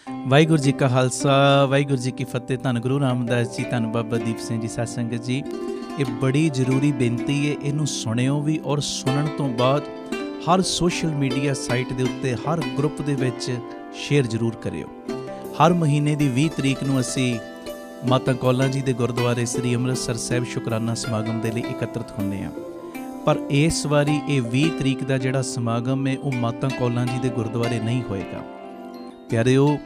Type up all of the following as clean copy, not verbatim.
ਵਾਹਿਗੁਰੂ ਜੀ ਕਾ ਖਾਲਸਾ, ਵਾਹਿਗੁਰੂ ਜੀ ਕੀ ਫਤਿਹ। ਧੰਨ ਗੁਰੂ ਰਾਮਦਾਸ ਜੀ, ਧੰਨ ਬਾਬਾ ਦੀਪ ਸਿੰਘ ਜੀ। ਸਾਧ ਸੰਗਤ ਜੀ, ਇਹ ਬੜੀ ਜ਼ਰੂਰੀ ਬੇਨਤੀ ਹੈ, ਇਹਨੂੰ ਸੁਣਿਓ ਵੀ ਔਰ ਸੁਣਨ ਤੋਂ ਬਾਅਦ ਹਰ ਸੋਸ਼ਲ ਮੀਡੀਆ ਸਾਈਟ ਦੇ ਉੱਤੇ, ਹਰ ਗਰੁੱਪ ਦੇ ਵਿੱਚ ਸ਼ੇਅਰ ਜ਼ਰੂਰ ਕਰਿਓ। ਹਰ ਮਹੀਨੇ ਦੀ 20 ਤਰੀਕ ਨੂੰ ਅਸੀਂ ਮਾਤਾ ਕੌਲਾਂ ਜੀ ਦੇ ਗੁਰਦੁਆਰੇ ਸ੍ਰੀ ਅੰਮ੍ਰਿਤਸਰ ਸਾਹਿਬ ਸ਼ੁਕਰਾਨਾ ਸਮਾਗਮ ਦੇ ਲਈ ਇਕੱਤਰਿਤ ਹੁੰਦੇ ਹਾਂ। ਪਰ ਇਸ ਵਾਰੀ ਇਹ 20 ਤਰੀਕ ਦਾ ਜਿਹੜਾ ਸਮਾਗਮ ਹੈ ਉਹ ਮਾਤਾ ਕੌਲਾਂ ਜੀ ਦੇ ਗੁਰਦੁਆਰੇ ਨਹੀਂ ਹੋਏਗਾ। ਪਿਆਰਿਓ,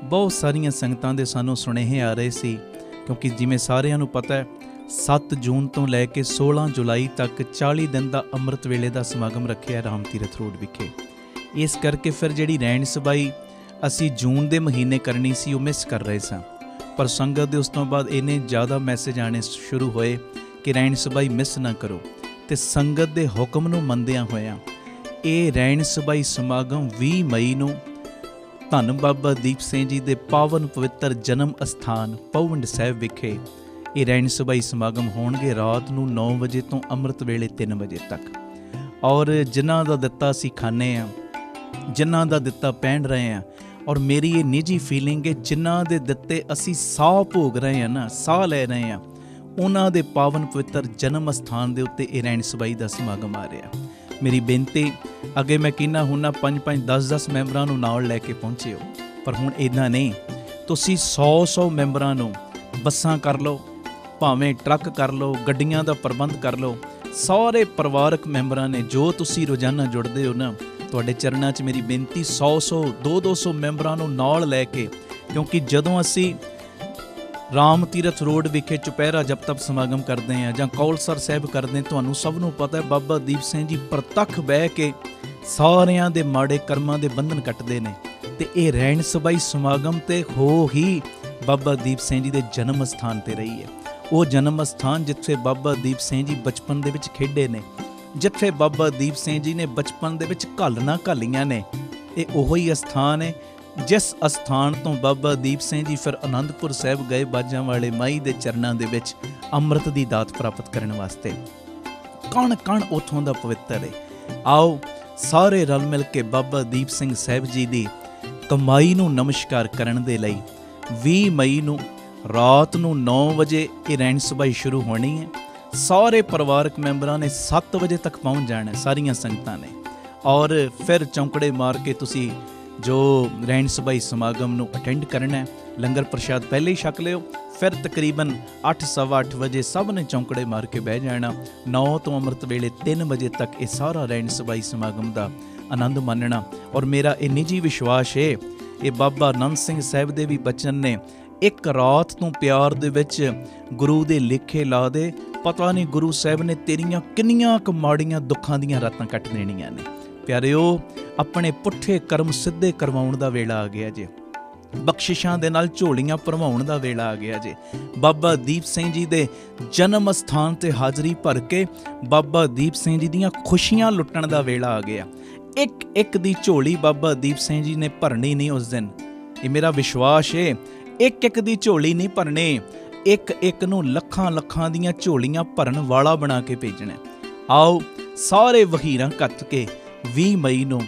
ਬਹੁਤ ਸਾਰੀਆਂ ਸੰਗਤਾਂ ਦੇ ਸਾਨੂੰ ਸੁਨੇਹੇ ਆ ਰਹੇ ਸੀ, ਕਿਉਂਕਿ ਜਿਵੇਂ ਸਾਰਿਆਂ ਨੂੰ ਪਤਾ ਹੈ 7 ਜੂਨ ਤੋਂ ਲੈ ਕੇ 16 ਜੁਲਾਈ ਤੱਕ 40 ਦਿਨ ਦਾ ਅੰਮ੍ਰਿਤ ਵੇਲੇ ਦਾ ਸਮਾਗਮ ਰੱਖਿਆ ਰਾਮ ਤੀਰਥ ਰੋਡ ਵਿਖੇ। ਇਸ ਕਰਕੇ ਫਿਰ ਜਿਹੜੀ ਰਹਿਣ ਸਬਾਈ ਅਸੀਂ ਜੂਨ ਦੇ ਮਹੀਨੇ ਕਰਨੀ ਸੀ ਉਹ ਮਿਸ ਕਰ ਰਹੇ ਸਾਂ। ਪਰ ਸੰਗਤ ਦੇ ਉਸ ਤੋਂ ਬਾਅਦ ਇੰਨੇ ਜ਼ਿਆਦਾ ਮੈਸੇਜ ਆਉਣੇ ਸ਼ੁਰੂ ਹੋਏ ਕਿ ਰਹਿਣ ਸਬਾਈ ਮਿਸ ਨਾ ਕਰੋ, ਅਤੇ ਸੰਗਤ ਦੇ ਹੁਕਮ ਨੂੰ ਮੰਨਦਿਆਂ ਹੋਇਆਂ ਇਹ ਰਹਿਣ ਸਬਾਈ ਸਮਾਗਮ 20 ਮਈ ਨੂੰ ਧੰਨ ਬਾਬਾ ਦੀਪ ਸਿੰਘ ਜੀ ਦੇ ਪਾਵਨ ਪਵਿੱਤਰ ਜਨਮ ਅਸਥਾਨ ਪਹੁੰਡ ਸਾਹਿਬ ਵਿਖੇ ਇਹ ਰਹਿਣ ਸਬਾਈ ਸਮਾਗਮ ਹੋਣਗੇ ਰਾਤ ਨੂੰ 9 ਵਜੇ ਤੋਂ ਅੰਮ੍ਰਿਤ ਵੇਲੇ 3 ਵਜੇ ਤੱਕ। ਔਰ ਜਿਨ੍ਹਾਂ ਦਾ ਦਿੱਤਾ ਅਸੀਂ ਖਾਂਦੇ ਹਾਂ, ਜਿਨ੍ਹਾਂ ਦਾ ਦਿੱਤਾ ਪਹਿਨ ਰਹੇ ਹਾਂ, ਔਰ ਮੇਰੀ ਇਹ ਨਿੱਜੀ ਫੀਲਿੰਗ ਹੈ ਜਿਨ੍ਹਾਂ ਦੇ ਦਿੱਤੇ ਅਸੀਂ ਸਾਹ ਭੋਗ ਰਹੇ ਹਾਂ ਨਾ, ਸਾਹ ਲੈ ਰਹੇ ਹਾਂ, ਉਹਨਾਂ ਦੇ ਪਾਵਨ ਪਵਿੱਤਰ ਜਨਮ ਅਸਥਾਨ ਦੇ ਉੱਤੇ ਇਹ ਰਹਿਣ ਸਬਾਈ ਦਾ ਸਮਾਗਮ ਆ ਰਿਹਾ। ਮੇਰੀ ਬੇਨਤੀ, ਅੱਗੇ ਮੈਂ ਕਹਿੰਦਾ ਹੁੰਦਾ 5-5, 10-10 ਮੈਂਬਰਾਂ ਨੂੰ ਨਾਲ ਲੈ ਕੇ ਪਹੁੰਚੇ ਹੋ, ਪਰ ਹੁਣ ਇੱਦਾਂ ਨਹੀਂ। ਤੁਸੀਂ 100-100 ਮੈਂਬਰਾਂ ਨੂੰ ਬੱਸਾਂ ਕਰ ਲਓ, ਭਾਵੇਂ ਟਰੱਕ ਕਰ ਲਓ, ਗੱਡੀਆਂ ਦਾ ਪ੍ਰਬੰਧ ਕਰ ਲਓ। ਸਾਰੇ ਪਰਿਵਾਰਕ ਮੈਂਬਰਾਂ ਨੇ ਜੋ ਤੁਸੀਂ ਰੋਜ਼ਾਨਾ ਜੁੜਦੇ ਹੋ ਨਾ, ਤੁਹਾਡੇ ਚਰਨਾਂ 'ਚ ਮੇਰੀ ਬੇਨਤੀ 100-100, 200-200 ਮੈਂਬਰਾਂ ਨੂੰ ਨਾਲ ਲੈ ਕੇ, ਕਿਉਂਕਿ ਜਦੋਂ ਅਸੀਂ ਰਾਮ ਤੀਰਥ ਰੋਡ ਵਿਖੇ ਚੁਪਹਿਰਾ ਜਪ ਤਪ ਸਮਾਗਮ ਕਰਦੇ ਹਾਂ ਜਾਂ ਕੌਲਸਰ ਸਾਹਿਬ ਕਰਦੇ ਹਾਂ, ਤੁਹਾਨੂੰ ਸਭ ਨੂੰ ਪਤਾ ਹੈ ਬਾਬਾ ਦੀਪ ਸਿੰਘ ਜੀ ਪ੍ਰਤੱਖ ਬਹਿ ਕੇ ਸਾਰਿਆਂ ਦੇ ਮਾੜੇ ਕਰਮਾਂ ਦੇ ਬੰਧਨ ਕੱਟਦੇ ਨੇ। ਅਤੇ ਇਹ ਰਹਿਣ ਸਬਾਈ ਸਮਾਗਮ ਤੇ ਹੋ ਹੀ ਬਾਬਾ ਦੀਪ ਸਿੰਘ ਜੀ ਦੇ ਜਨਮ ਅਸਥਾਨ 'ਤੇ ਰਹੀ ਹੈ। ਉਹ ਜਨਮ ਅਸਥਾਨ ਜਿੱਥੇ ਬਾਬਾ ਦੀਪ ਸਿੰਘ ਜੀ ਬਚਪਨ ਦੇ ਵਿੱਚ ਖੇਡੇ ਨੇ, ਜਿੱਥੇ ਬਾਬਾ ਦੀਪ ਸਿੰਘ ਜੀ ਨੇ ਬਚਪਨ ਦੇ ਵਿੱਚ ਘਾਲਣਾ ਘਾਲੀਆਂ ਨੇ, ਇਹ ਉਹੋ ਹੀ ਅਸਥਾਨ ਹੈ ਜਿਸ ਅਸਥਾਨ ਤੋਂ ਬਾਬਾ ਦੀਪ ਸਿੰਘ ਜੀ ਫਿਰ ਅਨੰਦਪੁਰ ਸਾਹਿਬ ਗਏ ਬਾਜਾਂ ਵਾਲੇ ਮਾਈ ਦੇ ਚਰਨਾਂ ਦੇ ਵਿੱਚ ਅੰਮ੍ਰਿਤ ਦੀ ਦਾਤ ਪ੍ਰਾਪਤ ਕਰਨ ਵਾਸਤੇ। ਕਣ ਕਣ ਉੱਥੋਂ ਦਾ ਪਵਿੱਤਰ ਹੈ। ਆਓ ਸਾਰੇ ਰਲ ਮਿਲ ਕੇ ਬਾਬਾ ਦੀਪ ਸਿੰਘ ਸਾਹਿਬ ਜੀ ਦੀ ਕਮਾਈ ਨੂੰ ਨਮਸਕਾਰ ਕਰਨ ਦੇ ਲਈ 20 ਮਈ ਨੂੰ ਰਾਤ ਨੂੰ 9 ਵਜੇ ਇਹ ਰਹਿਣ ਸਬਾਈ ਸ਼ੁਰੂ ਹੋਣੀ ਹੈ। ਸਾਰੇ ਪਰਿਵਾਰਕ ਮੈਂਬਰਾਂ ਨੇ 7 ਵਜੇ ਤੱਕ ਪਹੁੰਚ ਜਾਣਾ, ਸਾਰੀਆਂ ਸੰਗਤਾਂ ਨੇ। ਔਰ ਫਿਰ ਚੌਂਕੜੇ ਮਾਰ ਕੇ ਤੁਸੀਂ ਜੋ ਰਹਿਣ ਸਬਾਈ ਸਮਾਗਮ ਨੂੰ ਅਟੈਂਡ ਕਰਨਾ ਹੈ, ਲੰਗਰ ਪ੍ਰਸ਼ਾਦ ਪਹਿਲੇ ਹੀ ਛਕ ਲਿਓ। ਫਿਰ ਤਕਰੀਬਨ 8-8:15 ਵਜੇ ਸਭ ਨੇ ਚੌਂਕੜੇ ਮਾਰ ਕੇ ਬਹਿ ਜਾਣਾ। 9 ਤੋਂ ਅੰਮ੍ਰਿਤ ਵੇਲੇ 3 ਵਜੇ ਤੱਕ ਇਹ ਸਾਰਾ ਰਹਿਣ ਸਬਾਈ ਸਮਾਗਮ ਦਾ ਆਨੰਦ ਮਾਣਨਾ। ਔਰ ਮੇਰਾ ਇਹ ਨਿੱਜੀ ਵਿਸ਼ਵਾਸ ਹੈ, ਇਹ ਬਾਬਾ ਆਨੰਦ ਸਿੰਘ ਸਾਹਿਬ ਦੇ ਵੀ ਬਚਨ ਨੇ, ਇੱਕ ਰਾਤ ਤੋਂ ਪਿਆਰ ਦੇ ਵਿੱਚ ਗੁਰੂ ਦੇ ਲੇਖੇ ਲਾ ਦੇ, ਪਤਾ ਨਹੀਂ ਗੁਰੂ ਸਾਹਿਬ ਨੇ ਤੇਰੀਆਂ ਕਿੰਨੀਆਂ ਕੁ ਮਾੜੀਆਂ ਦੁੱਖਾਂ ਦੀਆਂ ਰਾਤਾਂ ਕੱਟ ਦੇਣੀਆਂ ਨੇ। ਪਿਆਰਿਓ, ਆਪਣੇ ਪੁੱਠੇ ਕਰਮ ਸਿੱਧੇ ਕਰਵਾਉਣ ਦਾ ਵੇਲਾ ਆ ਗਿਆ ਜੇ, ਬਖਸ਼ਿਸ਼ਾਂ ਦੇ ਨਾਲ ਝੋਲੀਆਂ ਭਰਵਾਉਣ ਦਾ ਵੇਲਾ ਆ ਗਿਆ ਜੇ। ਬਾਬਾ ਦੀਪ ਸਿੰਘ ਜੀ ਦੇ ਜਨਮ ਅਸਥਾਨ 'ਤੇ ਹਾਜ਼ਰੀ ਭਰ ਕੇ ਬਾਬਾ ਦੀਪ ਸਿੰਘ ਜੀ ਦੀਆਂ ਖੁਸ਼ੀਆਂ ਲੁੱਟਣ ਦਾ ਵੇਲਾ ਆ ਗਿਆ। ਇੱਕ ਇੱਕ ਦੀ ਝੋਲੀ ਬਾਬਾ ਦੀਪ ਸਿੰਘ ਜੀ ਨੇ ਭਰਨੀ ਨਹੀਂ ਉਸ ਦਿਨ, ਇਹ ਮੇਰਾ ਵਿਸ਼ਵਾਸ ਹੈ। ਇੱਕ ਇੱਕ ਦੀ ਝੋਲੀ ਨਹੀਂ ਭਰਨੀ, ਇੱਕ ਇੱਕ ਨੂੰ ਲੱਖਾਂ ਲੱਖਾਂ ਦੀਆਂ ਝੋਲੀਆਂ ਭਰਨ ਵਾਲਾ ਬਣਾ ਕੇ ਭੇਜਣਾ। ਆਓ ਸਾਰੇ ਵਹੀਰਾਂ ਕੱਤ ਕੇ 20 ਮਈ ਨੂੰ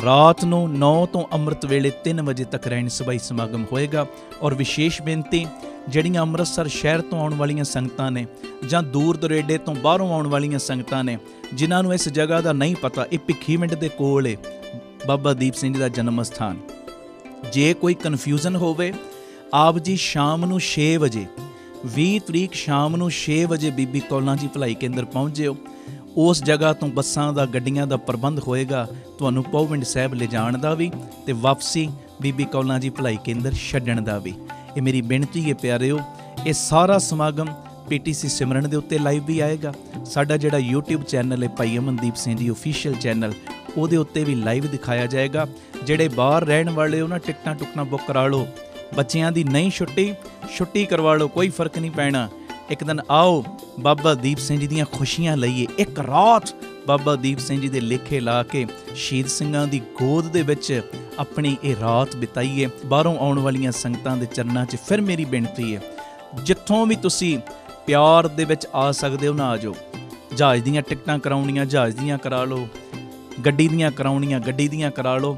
ਰਾਤ ਨੂੰ 9 ਤੋਂ ਅੰਮ੍ਰਿਤ ਵੇਲੇ 3 ਵਜੇ ਤੱਕ ਰਹਿਣ ਸਬਾਈ ਸਮਾਗਮ ਹੋਏਗਾ। ਔਰ ਵਿਸ਼ੇਸ਼ ਬੇਨਤੀ, ਜਿਹੜੀਆਂ ਅੰਮ੍ਰਿਤਸਰ ਸ਼ਹਿਰ ਤੋਂ ਆਉਣ ਵਾਲੀਆਂ ਸੰਗਤਾਂ ਨੇ ਜਾਂ ਦੂਰ ਦੁਰੇਡੇ ਤੋਂ ਬਾਹਰੋਂ ਆਉਣ ਵਾਲੀਆਂ ਸੰਗਤਾਂ ਨੇ, ਜਿਨ੍ਹਾਂ ਨੂੰ ਇਸ ਜਗ੍ਹਾ ਦਾ ਨਹੀਂ ਪਤਾ, ਇਹ ਭਿੱਖੀਵਿੰਡ ਦੇ ਕੋਲ ਹੈ ਬਾਬਾ ਦੀਪ ਸਿੰਘ ਜੀ ਦਾ ਜਨਮ ਅਸਥਾਨ। ਜੇ ਕੋਈ ਕਨਫਿਊਜ਼ਨ ਹੋਵੇ, ਆਪ ਜੀ ਸ਼ਾਮ ਨੂੰ 6 ਵਜੇ 20 ਤਰੀਕ ਸ਼ਾਮ ਨੂੰ 6 ਵਜੇ ਬੀਬੀ ਕੌਲਾਂ ਜੀ ਭਲਾਈ ਕੇਂਦਰ ਪਹੁੰਚ ਜਿਓ। ਉਸ ਜਗ੍ਹਾ ਤੋਂ ਬੱਸਾਂ ਦਾ, ਗੱਡੀਆਂ ਦਾ ਪ੍ਰਬੰਧ ਹੋਏਗਾ ਤੁਹਾਨੂੰ ਪਹੁੰਡ ਸਾਹਿਬ ਲਿਜਾਣ ਦਾ ਵੀ ਅਤੇ ਵਾਪਸੀ ਬੀਬੀ ਕੌਲਾਂ ਜੀ ਭਲਾਈ ਕੇਂਦਰ ਛੱਡਣ ਦਾ ਵੀ। ਇਹ ਮੇਰੀ ਬੇਨਤੀ ਹੈ ਪਿਆਰਿਓ। ਇਹ ਸਾਰਾ ਸਮਾਗਮ PTC ਸਿਮਰਨ ਦੇ ਉੱਤੇ ਲਾਈਵ ਵੀ ਆਏਗਾ। ਸਾਡਾ ਜਿਹੜਾ YouTube ਚੈਨਲ ਹੈ ਭਾਈ ਅਮਨਦੀਪ ਸਿੰਘ ਜੀ ਓਫੀਸ਼ੀਅਲ ਚੈਨਲ, ਉਹਦੇ ਉੱਤੇ ਵੀ ਲਾਈਵ ਦਿਖਾਇਆ ਜਾਏਗਾ। ਜਿਹੜੇ ਬਾਹਰ ਰਹਿਣ ਵਾਲੇ ਉਹਨਾਂ ਟਿਕਟਾਂ ਟੁਕਟਾਂ ਬੁੱਕ ਕਰਾ ਲਓ। ਬੱਚਿਆਂ ਦੀ ਨਹੀਂ ਛੁੱਟੀ ਕਰਵਾ ਲਓ, ਕੋਈ ਫਰਕ ਨਹੀਂ ਪੈਣਾ। ਇੱਕ ਦਿਨ ਆਓ ਬਾਬਾ ਦੀਪ ਸਿੰਘ ਜੀ ਦੀਆਂ ਖੁਸ਼ੀਆਂ ਲਈਏ। ਇੱਕ ਰਾਤ ਬਾਬਾ ਦੀਪ ਸਿੰਘ ਜੀ ਦੇ ਲੇਖੇ ਲਾ ਕੇ ਸ਼ਹੀਦ ਸਿੰਘਾਂ ਦੀ ਗੋਦ ਦੇ ਵਿੱਚ ਆਪਣੀ ਇਹ ਰਾਤ ਬਿਤਾਈਏ। ਬਾਹਰੋਂ ਆਉਣ ਵਾਲੀਆਂ ਸੰਗਤਾਂ ਦੇ ਚਰਨਾਂ 'ਚ ਫਿਰ ਮੇਰੀ ਬੇਨਤੀ ਹੈ, ਜਿੱਥੋਂ ਵੀ ਤੁਸੀਂ ਪਿਆਰ ਦੇ ਵਿੱਚ ਆ ਸਕਦੇ ਹੋ ਨਾ ਆ ਜਾਓ। ਜਹਾਜ਼ ਦੀਆਂ ਟਿਕਟਾਂ ਕਰਾਉਣੀਆਂ ਜਹਾਜ਼ ਦੀਆਂ ਕਰਾ ਲਓ, ਗੱਡੀ ਦੀਆਂ ਕਰਾਉਣੀਆਂ ਗੱਡੀ ਦੀਆਂ ਕਰਾ ਲਓ।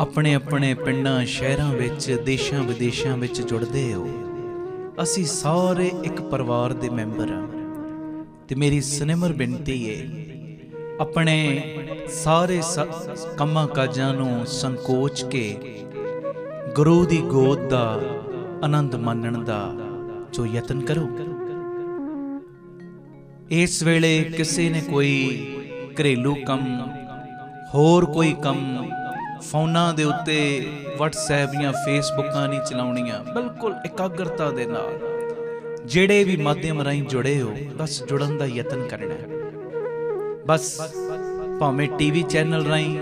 ਆਪਣੇ ਆਪਣੇ ਪਿੰਡਾਂ ਸ਼ਹਿਰਾਂ ਵਿੱਚ ਦੇਸ਼ਾਂ ਵਿਦੇਸ਼ਾਂ ਵਿੱਚ ਜੁੜਦੇ ਹੋ। ਅਸੀਂ ਸਾਰੇ ਇੱਕ ਪਰਿਵਾਰ ਦੇ ਮੈਂਬਰ ਹਾਂ ਤੇ ਮੇਰੀ ਸਨਿਮਰ ਬੇਨਤੀ ਹੈ, ਆਪਣੇ ਸਾਰੇ ਕੰਮਾਂ ਕਾਜਾਂ ਨੂੰ ਸੰਕੋਚ ਕੇ ਗੁਰੂ ਦੀ ਗੋਦ ਦਾ ਆਨੰਦ ਮਾਣਨ ਦਾ ਜੋ ਯਤਨ ਕਰੋ। ਇਸ ਵੇਲੇ ਕਿਸੇ ਨੇ ਕੋਈ ਘਰੇਲੂ ਕੰਮ, ਹੋਰ ਕੋਈ ਕੰਮ, ਫੋਨਾਂ ਦੇ ਉੱਤੇ WhatsApp ਜਾਂ ਫੇਸਬੁੱਕਾਂ ਨਹੀਂ ਚਲਾਉਣੀਆਂ। ਬਿਲਕੁਲ ਇਕਾਗਰਤਾ ਦੇ ਨਾਲ ਜਿਹੜੇ ਵੀ ਮਾਧਿਅਮ ਰਾਹੀਂ ਜੁੜੇ ਹੋ, ਬਸ ਜੁੜਨ ਦਾ ਯਤਨ ਕਰਨਾ ਹੈ। ਬਸ ਭਾਵੇਂ TV ਚੈਨਲ ਰਾਹੀਂ,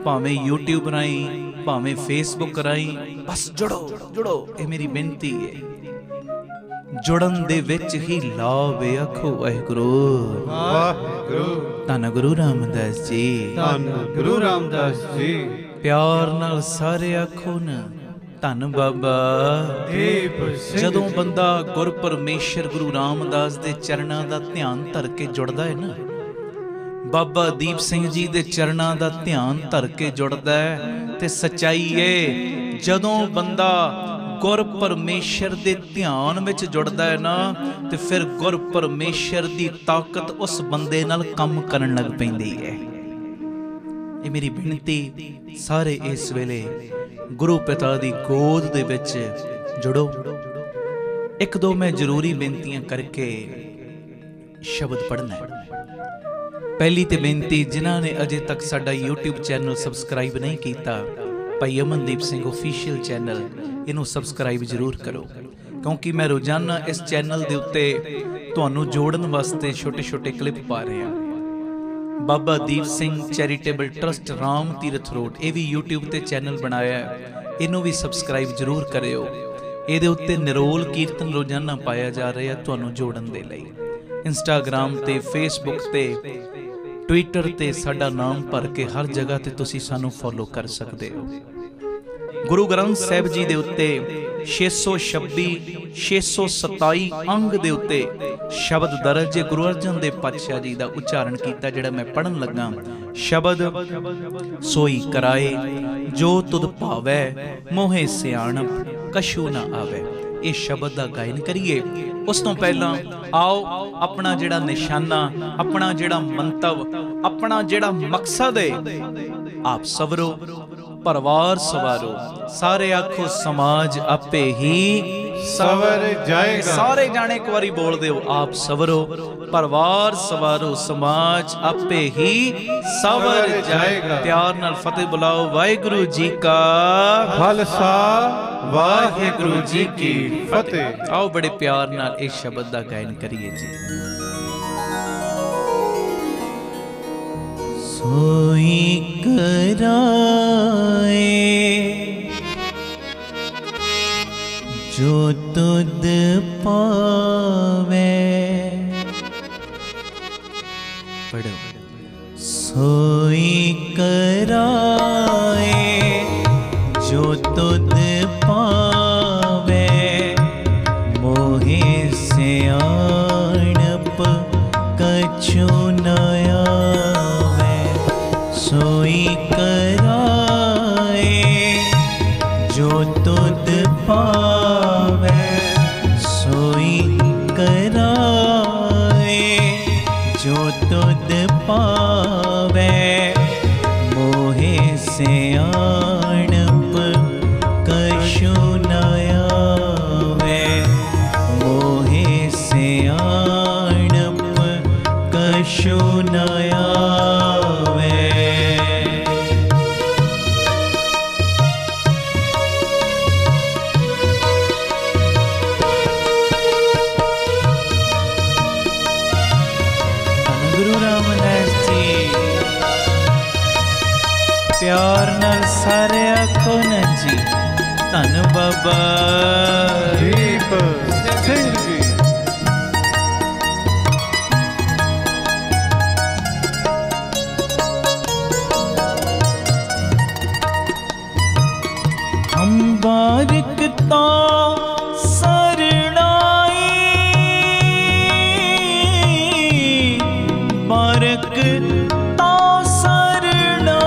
ਭਾਵੇਂ YouTube ਰਾਹੀਂ, ਭਾਵੇਂ ਫੇਸਬੁੱਕ ਰਾਹੀਂ, ਬਸ ਜੁੜੋ। ਇਹ ਮੇਰੀ ਬੇਨਤੀ ਹੈ। ਜੁੜਨ ਦੇ ਵਿੱਚ ਹੀ ਲਾਭ ਹੈ। ਆਖੋ ਵਾਹਿਗੁਰੂ ਵਾਹਿਗੁਰੂ। ਧੰਨ ਗੁਰੂ ਰਾਮਦਾਸ ਜੀ, ਧੰਨ ਗੁਰੂ ਰਾਮਦਾਸ ਜੀ। ਪਿਆਰ ਨਾਲ ਸਾਰੇ ਆਖੋ ਨਾ, ਧੰਨ ਬਾਬਾ ਦੀਪ ਸਿੰਘ। ਜਦੋਂ ਬੰਦਾ ਗੁਰ ਪਰਮੇਸ਼ਰ ਗੁਰੂ ਰਾਮਦਾਸ ਦੇ ਚਰਨਾਂ ਦਾ ਧਿਆਨ ਧਰ ਕੇ ਜੁੜਦਾ ਹੈ ਨਾ, ਬਾਬਾ ਦੀਪ ਸਿੰਘ ਜੀ ਦੇ ਚਰਨਾਂ ਦਾ ਧਿਆਨ ਧਰ ਕੇ ਜੁੜਦਾ ਹੈ, ਤੇ ਸੱਚਾਈ ਏ ਜਦੋਂ ਬੰਦਾ ਗੁਰ ਪਰਮੇਸ਼ਰ ਦੇ ਧਿਆਨ ਵਿੱਚ ਜੁੜਦਾ ਹੈ ਨਾ, ਤੇ ਫਿਰ ਗੁਰ ਪਰਮੇਸ਼ਰ ਦੀ ਤਾਕਤ ਉਸ ਬੰਦੇ ਨਾਲ ਕੰਮ ਕਰਨ ਲੱਗ ਪੈਂਦੀ ਹੈ। ਇਹ ਮੇਰੀ ਬੇਨਤੀ, ਸਾਰੇ ਇਸ ਵੇਲੇ ਗੁਰੂ ਪਿਤਾ ਦੀ ਗੋਦ ਦੇ ਵਿੱਚ ਜੁੜੋ। ਇੱਕ ਦੋ ਮੈਂ ਜ਼ਰੂਰੀ ਬੇਨਤੀਆਂ ਕਰਕੇ ਸ਼ਬਦ ਪੜ੍ਹਨਾ ਹੈ। ਪਹਿਲੀ ਤੇ ਬੇਨਤੀ, ਜਿਨ੍ਹਾਂ ਨੇ ਅਜੇ ਤੱਕ ਸਾਡਾ YouTube ਚੈਨਲ ਸਬਸਕ੍ਰਾਈਬ ਨਹੀਂ ਕੀਤਾ, ਭਾਈ ਅਮਨਦੀਪ ਸਿੰਘ ਆਫੀਸ਼ੀਅਲ ਚੈਨਲ, ਇਹਨੂੰ ਸਬਸਕ੍ਰਾਈਬ ਜ਼ਰੂਰ ਕਰੋ, ਕਿਉਂਕਿ ਮੈਂ ਰੋਜ਼ਾਨਾ ਇਸ ਚੈਨਲ ਦੇ ਉੱਤੇ ਤੁਹਾਨੂੰ ਜੋੜਨ ਵਾਸਤੇ ਛੋਟੇ ਛੋਟੇ ਕਲਿੱਪ ਪਾ ਰਿਹਾ। Baba Deep Singh charitable trust Ram Tirath road, ਇਹ ਵੀ YouTube ਤੇ ਚੈਨਲ ਬਣਾਇਆ ਹੈ, ਇਹਨੂੰ ਵੀ ਸਬਸਕ੍ਰਾਈਬ ਜ਼ਰੂਰ ਕਰਿਓ। ਇਹਦੇ ਉੱਤੇ ਨਿਰੋਲ ਕੀਰਤਨ ਰੋਜ਼ਾਨਾ ਪਾਇਆ ਜਾ ਰਿਹਾ ਤੁਹਾਨੂੰ ਜੋੜਨ ਦੇ ਲਈ। ਇੰਸਟਾਗ੍ਰਾਮ ਤੇ, ਫੇਸਬੁੱਕ ਤੇ, ਟਵਿੱਟਰ ਤੇ ਸਾਡਾ ਨਾਮ ਭਰ ਕੇ ਹਰ ਜਗ੍ਹਾ ਤੇ ਤੁਸੀਂ ਸਾਨੂੰ ਫੋਲੋ ਕਰ ਸਕਦੇ ਹੋ। ਗੁਰੂ ਗ੍ਰੰਥ ਸਾਹਿਬ ਜੀ ਦੇ ਉੱਤੇ 626 627 ਅੰਗ ਦੇ ਉੱਤੇ ਸ਼ਬਦ ਦਰਜ ਹੈ। ਗੁਰੂ ਅਰਜਨ ਦੇਵ ਪਾਤਸ਼ਾਹ ਜੀ ਦਾ ਉਚਾਰਨ ਕੀਤਾ ਜਿਹੜਾ ਮੈਂ ਪੜ੍ਹਨ ਲੱਗਾ। ਸ਼ਬਦ ਸੋਈ ਕਰਾਏ ਜੋ ਤੁਧ ਭਾਵੈ, ਮੋਹੇ ਸਿਆਣਪ ਕਛੂ ਨਾ ਆਵੇ। ਇਹ ਸ਼ਬਦ ਦਾ ਗਾਇਨ ਕਰੀਏ। ਉਸ ਤੋਂ ਪਹਿਲਾਂ ਆਓ ਆਪਣਾ ਜਿਹੜਾ ਨਿਸ਼ਾਨਾ, ਆਪਣਾ ਜਿਹੜਾ ਮੰਤਵ, ਆਪਣਾ ਜਿਹੜਾ ਮਕਸਦ ਹੈ, ਆਪ ਸਵਰੋ, ਪਰਿਵਾਰ ਸਵਾਰੋ। ਸਾਰੇ ਆਖੋ, ਸਮਾਜ ਆਪੇ ਹੀ ਸਵਰ ਜਾਏਗਾ। ਸਾਰੇ ਜਾਣੇ ਇੱਕ ਵਾਰੀ ਬੋਲ ਦਿਓ, ਆਪ ਸਵਰੋ, ਪਰਿਵਾਰ ਸਵਾਰੋ, ਸਮਾਜ ਆਪੇ ਹੀ ਸਵਰ ਜਾਏਗਾ। ਪਿਆਰ ਨਾਲ ਫਤਿਹ ਬੁਲਾਓ। ਵਾਹਿਗੁਰੂ ਜੀ ਕਾ ਖਾਲਸਾ, ਵਾਹਿਗੁਰੂ ਜੀ ਕੀ ਫਤਿਹ। ਆਓ ਬੜੇ ਪਿਆਰ ਨਾਲ ਇਸ ਸ਼ਬਦ ਦਾ ਗਾਇਨ ਕਰੀਏ ਜੀ। ਸੋਈ ਕਰਾਏ ਜੋ ਤੁਧ ਪਾਵੇ, ਪੜੋ। ਸੋਈ ਕਰਾਏ ਜੋ ਤੁਧ ਪਾਵੇ, ਮੋਹਿ ਸਿਆਣਪ ਕਛੂ ਨ ਆਵੇ। ਸੋਈ ਕਰਾਏ ਜੋ ਤੁਧ ਪਾਵੇ, ਸੋਈ ਕਰਾਏ ਜੋ ਤੁਧ ਪਾਵੇ, ਮੋਹਿ ਸਿਆਣਪ ਕਛੂ ਨ ਆਵੇ। ਮੋਹਿ ਸਿਆਣਪ ਕਛੂ ਨ ਆਵੇ। ਗੁਰੂ ਰਾਮਦਾਸ ਜੀ, ਪਿਆਰ ਨਾਲ ਸਾਰੇ ਆਖੋ ਨਾ ਜੀ, ਧੰਨ ਬਾਬਾ ਦੀਪ ਸਿੰਘ ਜੀ। ਹਮ ਬਾਰਿਕਤਾ ਸਰਣਾਈ, ਬਾਰਕ ਤਾ ਸਰਣਾਈ।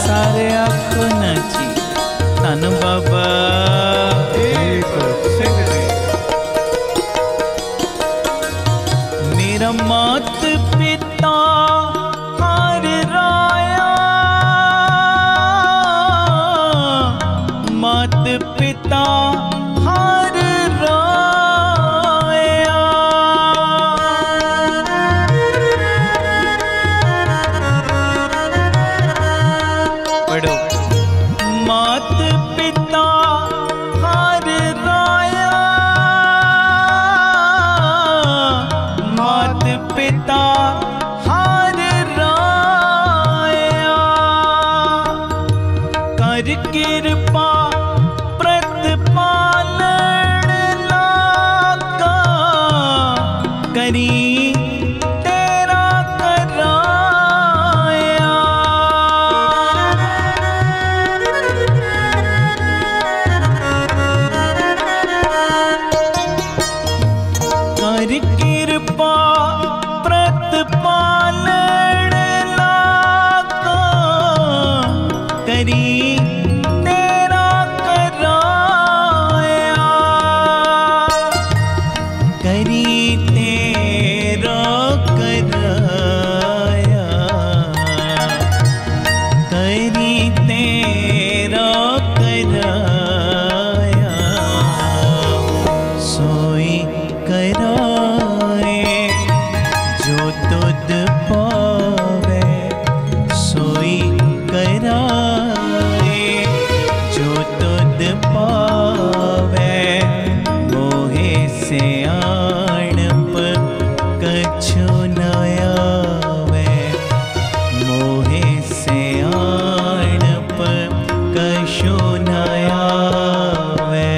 सारे आखो ना जी धन बाबा दीप सिंह जी। मेरा मात पिता हर राया, मात पिता हर राया। पढ़ो। मात पिता हर राया, मात पिता हर राया। कर कृपा प्रतिपालन लागा, करी तेरा कराया। कर कृपा प्रतिपालन लागा, करी तेरा कराया। करी तेरा कराया, करी तेरा कराया। सोई कराए जो तुद पावे, सोई कराए जो तुद पावे। मोहे से आणप कछु न आवे, मोहे से आणप कछु न आवे।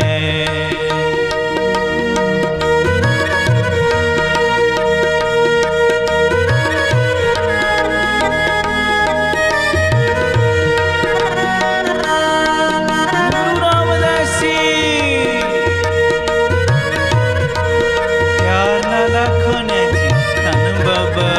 गुरु रामदास जी प्यार नाल आखो ना जी धन बाबा।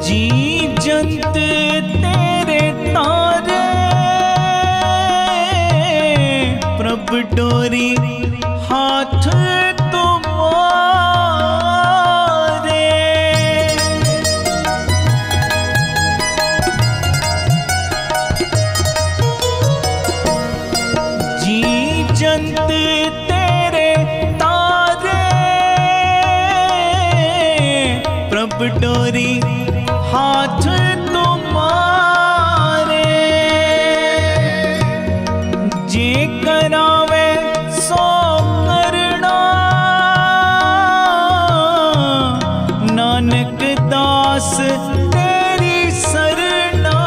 जी जंत तेरे तारे, प्रभ डोरी हाथ तुम्हारे। जी जंत तेरे तारे, प्रभ डोरी हाथ तुम्हारे। जे करावे सो करना, नानक दास तेरी सरना।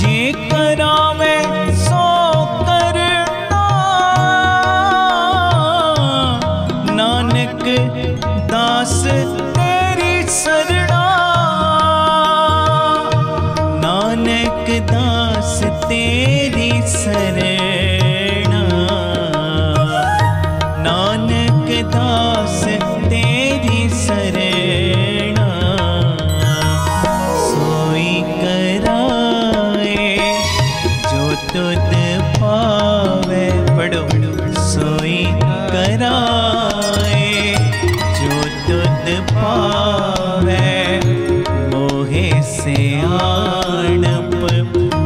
जे करावे सो करना, नानक दास तेरी सरना। नानक दास तेरी सरना, नानक दास तेरी सरना। सोई कराए जो तुद पावे। पढ़ो। सोई कराए जो तुद पावे, मोहे से आणप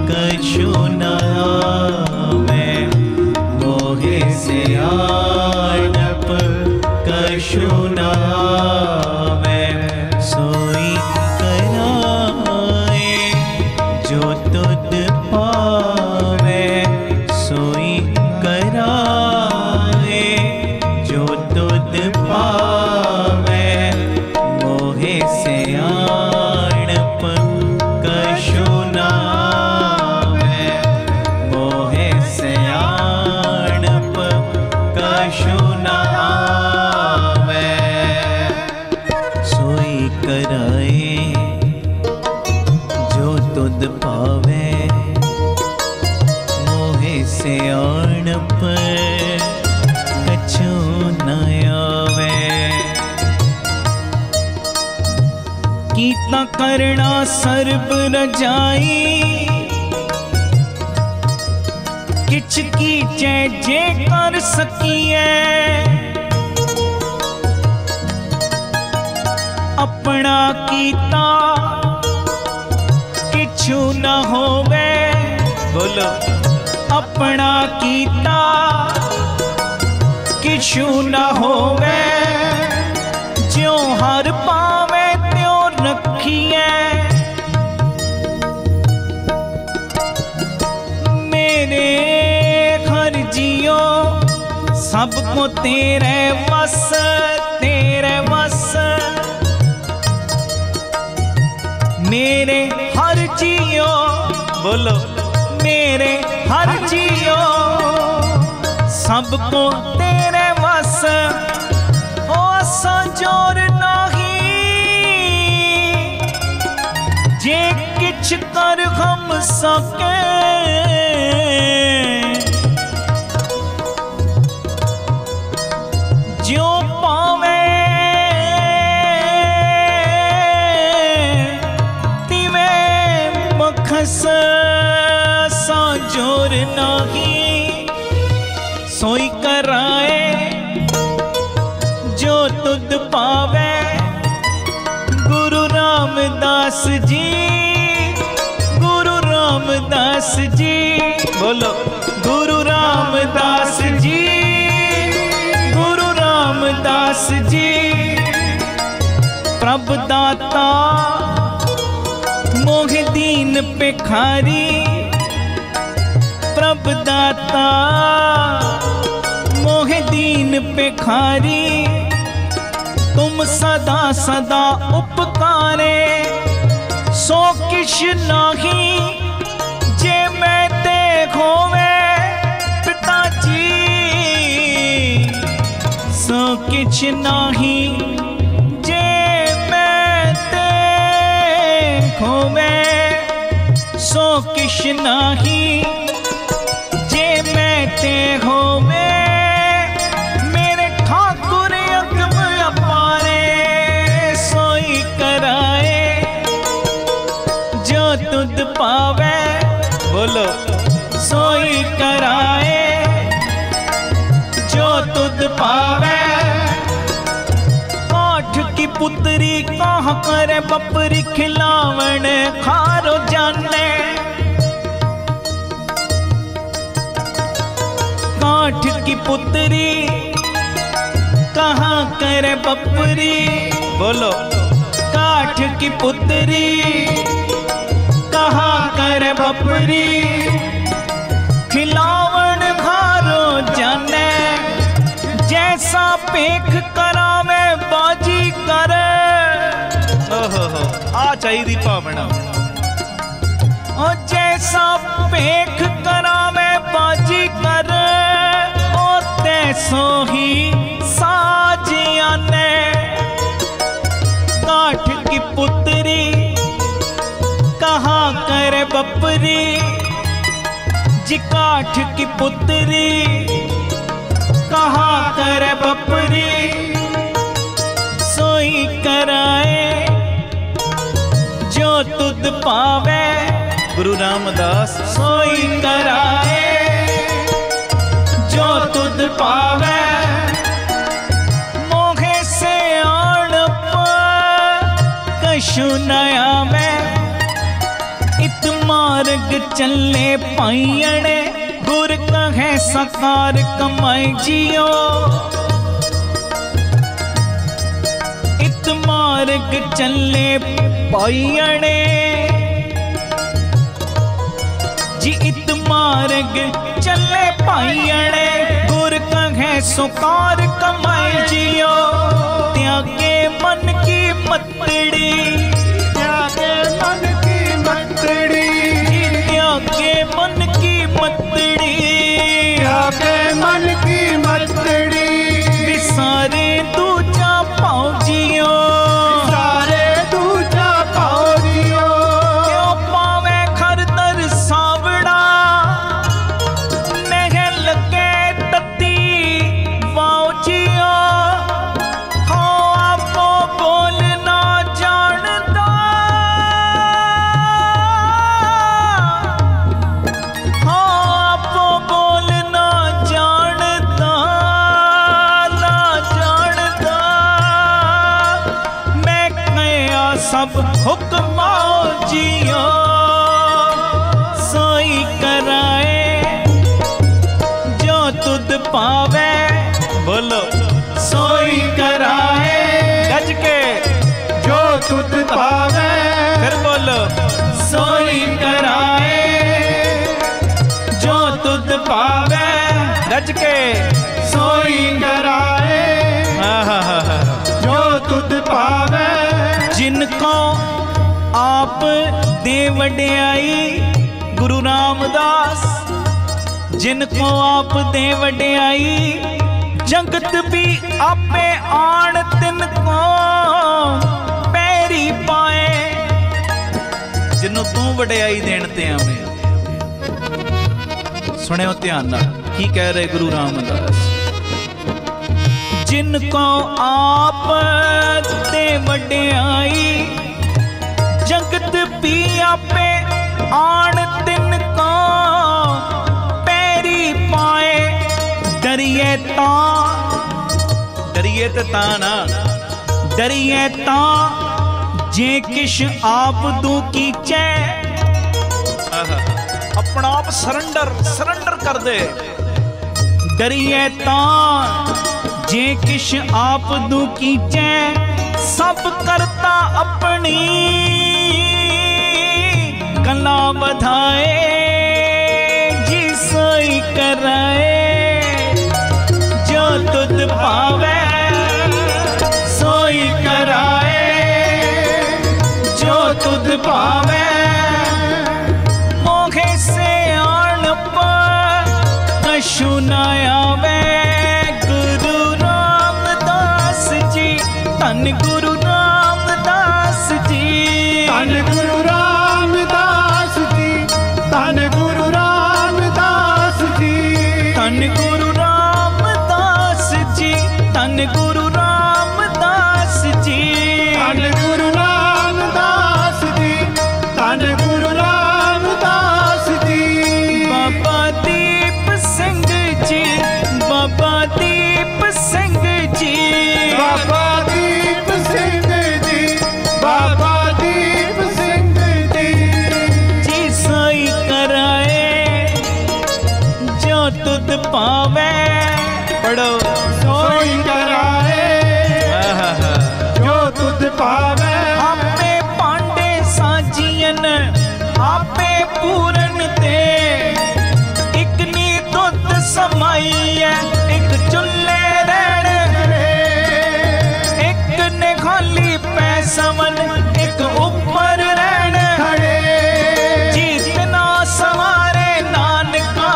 कछु न आवे। सियाणप कछु न आवे। कीता करना सर्ब रजाई किछ कीचे जे कर सकिए। अपना कीता किछु न होवे। बोलो अपना कीता किछु न होवे। ज्यों हर पावे त्यों रखिए। मेरे घर जियो सबको तेरे वस, तेरे वस। मेरे हर जियो, बोलो मेरे हर जियो सबको तेरे वस। ओ संजोर नहीं जे किछ कर हम सके। ज्यों पावे जोर नहीं सोई कराए जो तुद पावे। गुरु रामदास जी, गुरु रामदास जी। बोलो गुरु रामदास जी, गुरु रामदास जी। प्रभु दाता मोह दीन पेखारी। प्रभु दाता मोह दीन पेखारी। तुम सदा सदा उपकारे सो किश नहीं जे मैं ते खोवे। पिताजी सो किछ नहीं जे मैं ते खोवे। सो किश नहीं ते होवे। मेरे ठाकुर अगम अपारे सोई कराए जो तुद पावे। बोलो सोई कराए जो तुद पावे। काठ की पुत्री कहाँ करे बपरी खिलावन खारो जाने। काठ की पुत्री कहाँ करे बपरी। बोलो काठ की पुत्री कहाँ करे बपरी। खिलावन खारो जाने जैसा पेख करावे बाजी करे। ओहो आ चाहिए पावना। ओ जैसा पेख करावे बाजी करे। सो ही साजिया ने काठ की पुत्री कहाँ करे बपरी। जी काठ की पुत्री कहाँ करे बपरी। सोई कराए जो तुद पावे। गुरु रामदास सोई कराए जो तुद पावे। मोहे से आड़प कशु नया में। इत मार्ग चले पाइयणे गुर कहे सकार कमाई जियो। इत मार्ग चले पाइयणे जी। इत मार्ग चले पाइयणे गुर कहे सुकार कमाई जियो। त्यागे मन की मतड़ी, त्यागे मन की मतड़ी। त्यागे मन की मतड़ी, त्यागे मन की मतड़ी। विसारे दूजा पाओ जियो, विसारे दूजा पाओ जियो। क्यों पावे घर दर सावड़ा नह सब हुक्म जियो सोई कराए जो तुद पावे बोलो सोई कराए गज के जो तुद पावे फिर बोलो सोई कराए जो तुद पावे गज के सोई कराए जो तुद पावे जिनको आप दे वड्याई गुरु रामदास जिनको आप दे वड्याई जगत भी आपे आण तिनको पैरी पाए जिन्हों तू वड्याई देण ते आवे सुनियो ध्यान नाल की कह रहे गुरु रामदास जिनको आप दे वड्याई जगत भी आपे आण तिनको पैरी पाए डरिए ता ना डरिए ता जे किश आप दू कीचे अपना आप सरेंडर कर दे डरिए ता जे किश आप दू कीचे सब करता अपनी कला बधाए जी सोई कराए जो तुद पावे सोई कराए जो तुद पावे मोखे से आण पर कछु न आवे गुरु रामदास जी धन गुरु रामदास जी धन गुरु रामदास जी धन गुरु रामदास जी धन गुरु रामदास जी धन गुरु रामदास जी धन गुरु रामदास जी धन गुरु रामदास जी बाबा दीप सिंह जी बाबा दीप सिंह जी बाबा दीप सिंह जी बाबा दीप सिंह जी जी सोई कराए जो तुद पावे पढ़ो सोई कराए जो तुद पावे आपे पांडे साजियन आपे पूरन ते एक नी दुध समाई है एक चुल्ले रहने एक ने खाली पैसवन एक ऊपर रहने खड़े जीतना सवारे नानका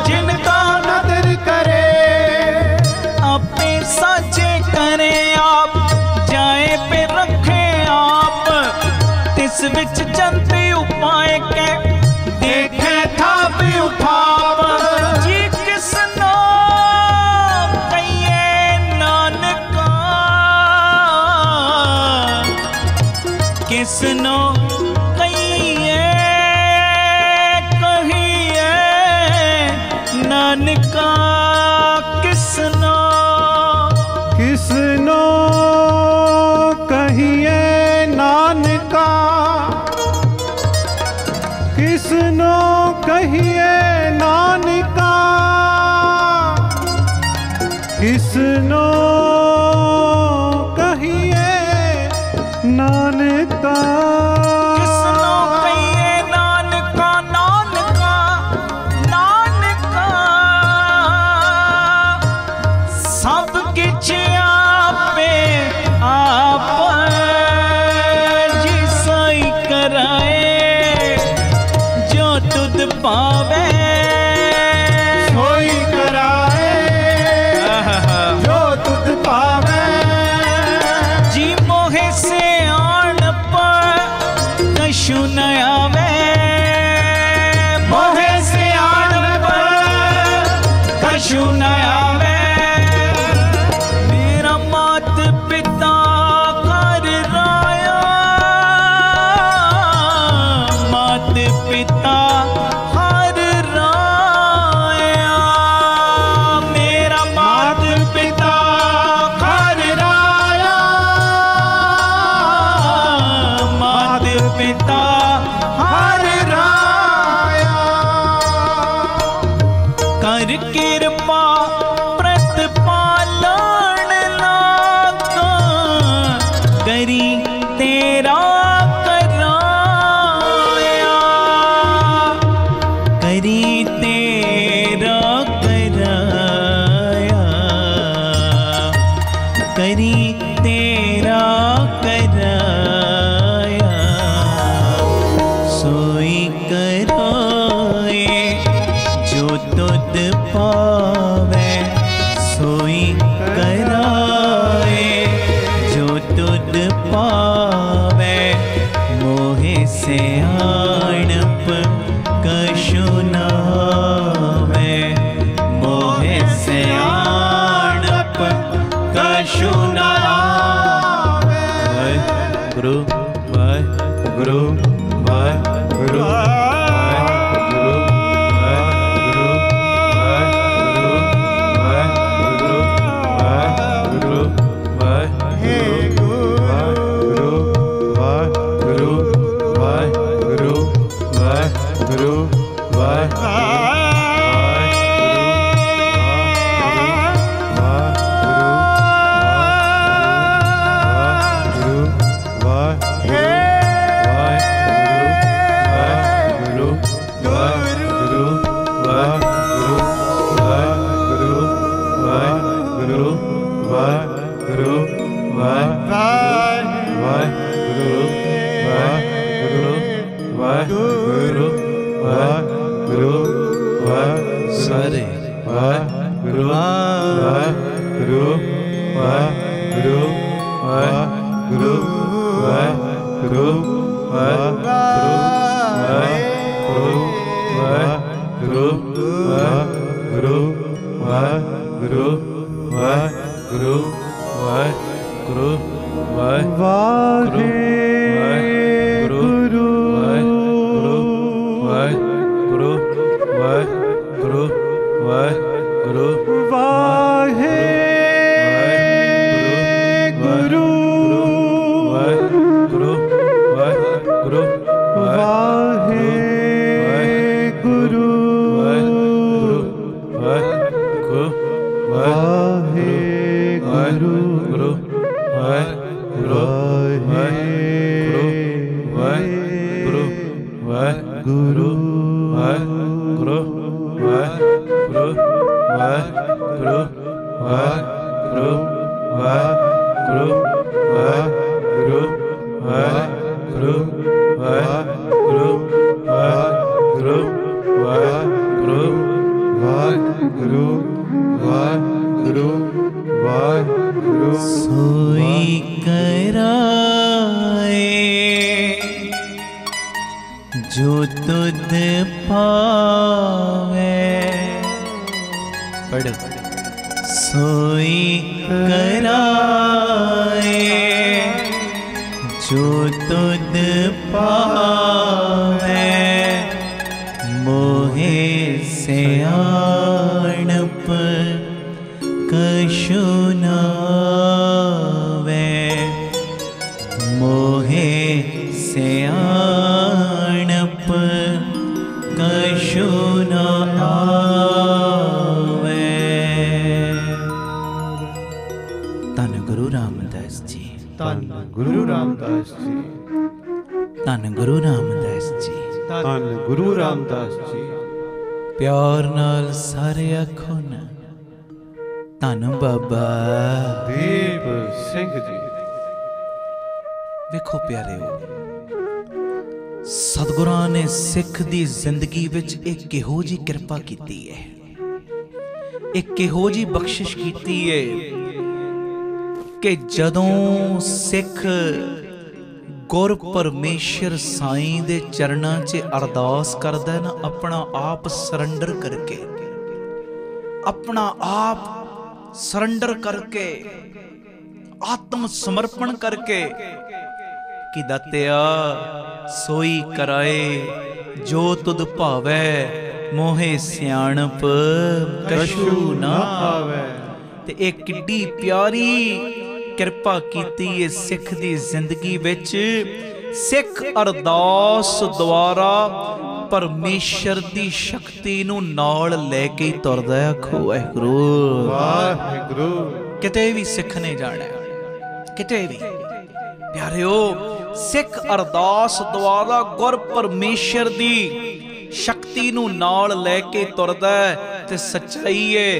जिनका नदर करे आपे साचे करे आप जाए पे रखे आप तिस विच चंते उपाय के देखे था भी उठाव जी किसनो कहिए नानका किसनो कहिए नानका किसनो किसनो कहिए नानका किसनो कहिए नानका किसनो कहिए नानका किसनो कहिए नानका नानका नानका सब किछ आपे आप जी सोई कराए जो तुद पावे सोई कराए जो तुद पावे जी मोहे से आण पर कछु न आवे मोहे से आण पर कछु न आवे मेरा मात पिता कर राया मात पिता हर राया मेरा मात पिता कर राया कृपा प्रतिपालन लागा करी तेरा कराया करी तेरा कराया करी तेरा कराया सोई कराए जो तुद पावे सोई कराए जो तुद पावे मोहे से आणप कशु नावे मोहे से आणप कशु नावे गुरु गुरु गुरु प्यार नाल सारे आखो ना धन बाबा दीप सिंह जी। वेखो प्यारे सतगुरां ने सिख दी जिंदगी विच एक किहो जी कृपा कीती है, एक किहो जी बख्शिश कीती है कि जदों सिख गुर परमेश्वर साईं दे चरणां च अरदास करदा ना, अपना आप सरंडर करके, अपना आप सरंडर करके, आत्म समर्पण करके कि दातिया सोई कराए जो तुद भावे मोहे सियाणप कशु ना आवे। ते एक किड्डी प्यारी किरपा कीती है सिख दी जिंदगी विच। सिख अरदास द्वारा परमेश्वर दी शक्ति नूं नाल लैके ही तुरदा है। आखो वाहिगुरू वाहिगुरू। किते भी सिख ने जाना, किते भी प्यारिओ, सिख अरदास द्वारा गुर परमेश्वर दी शक्ति नूं नाल लैके तुरदा है। ते सच्चाई है,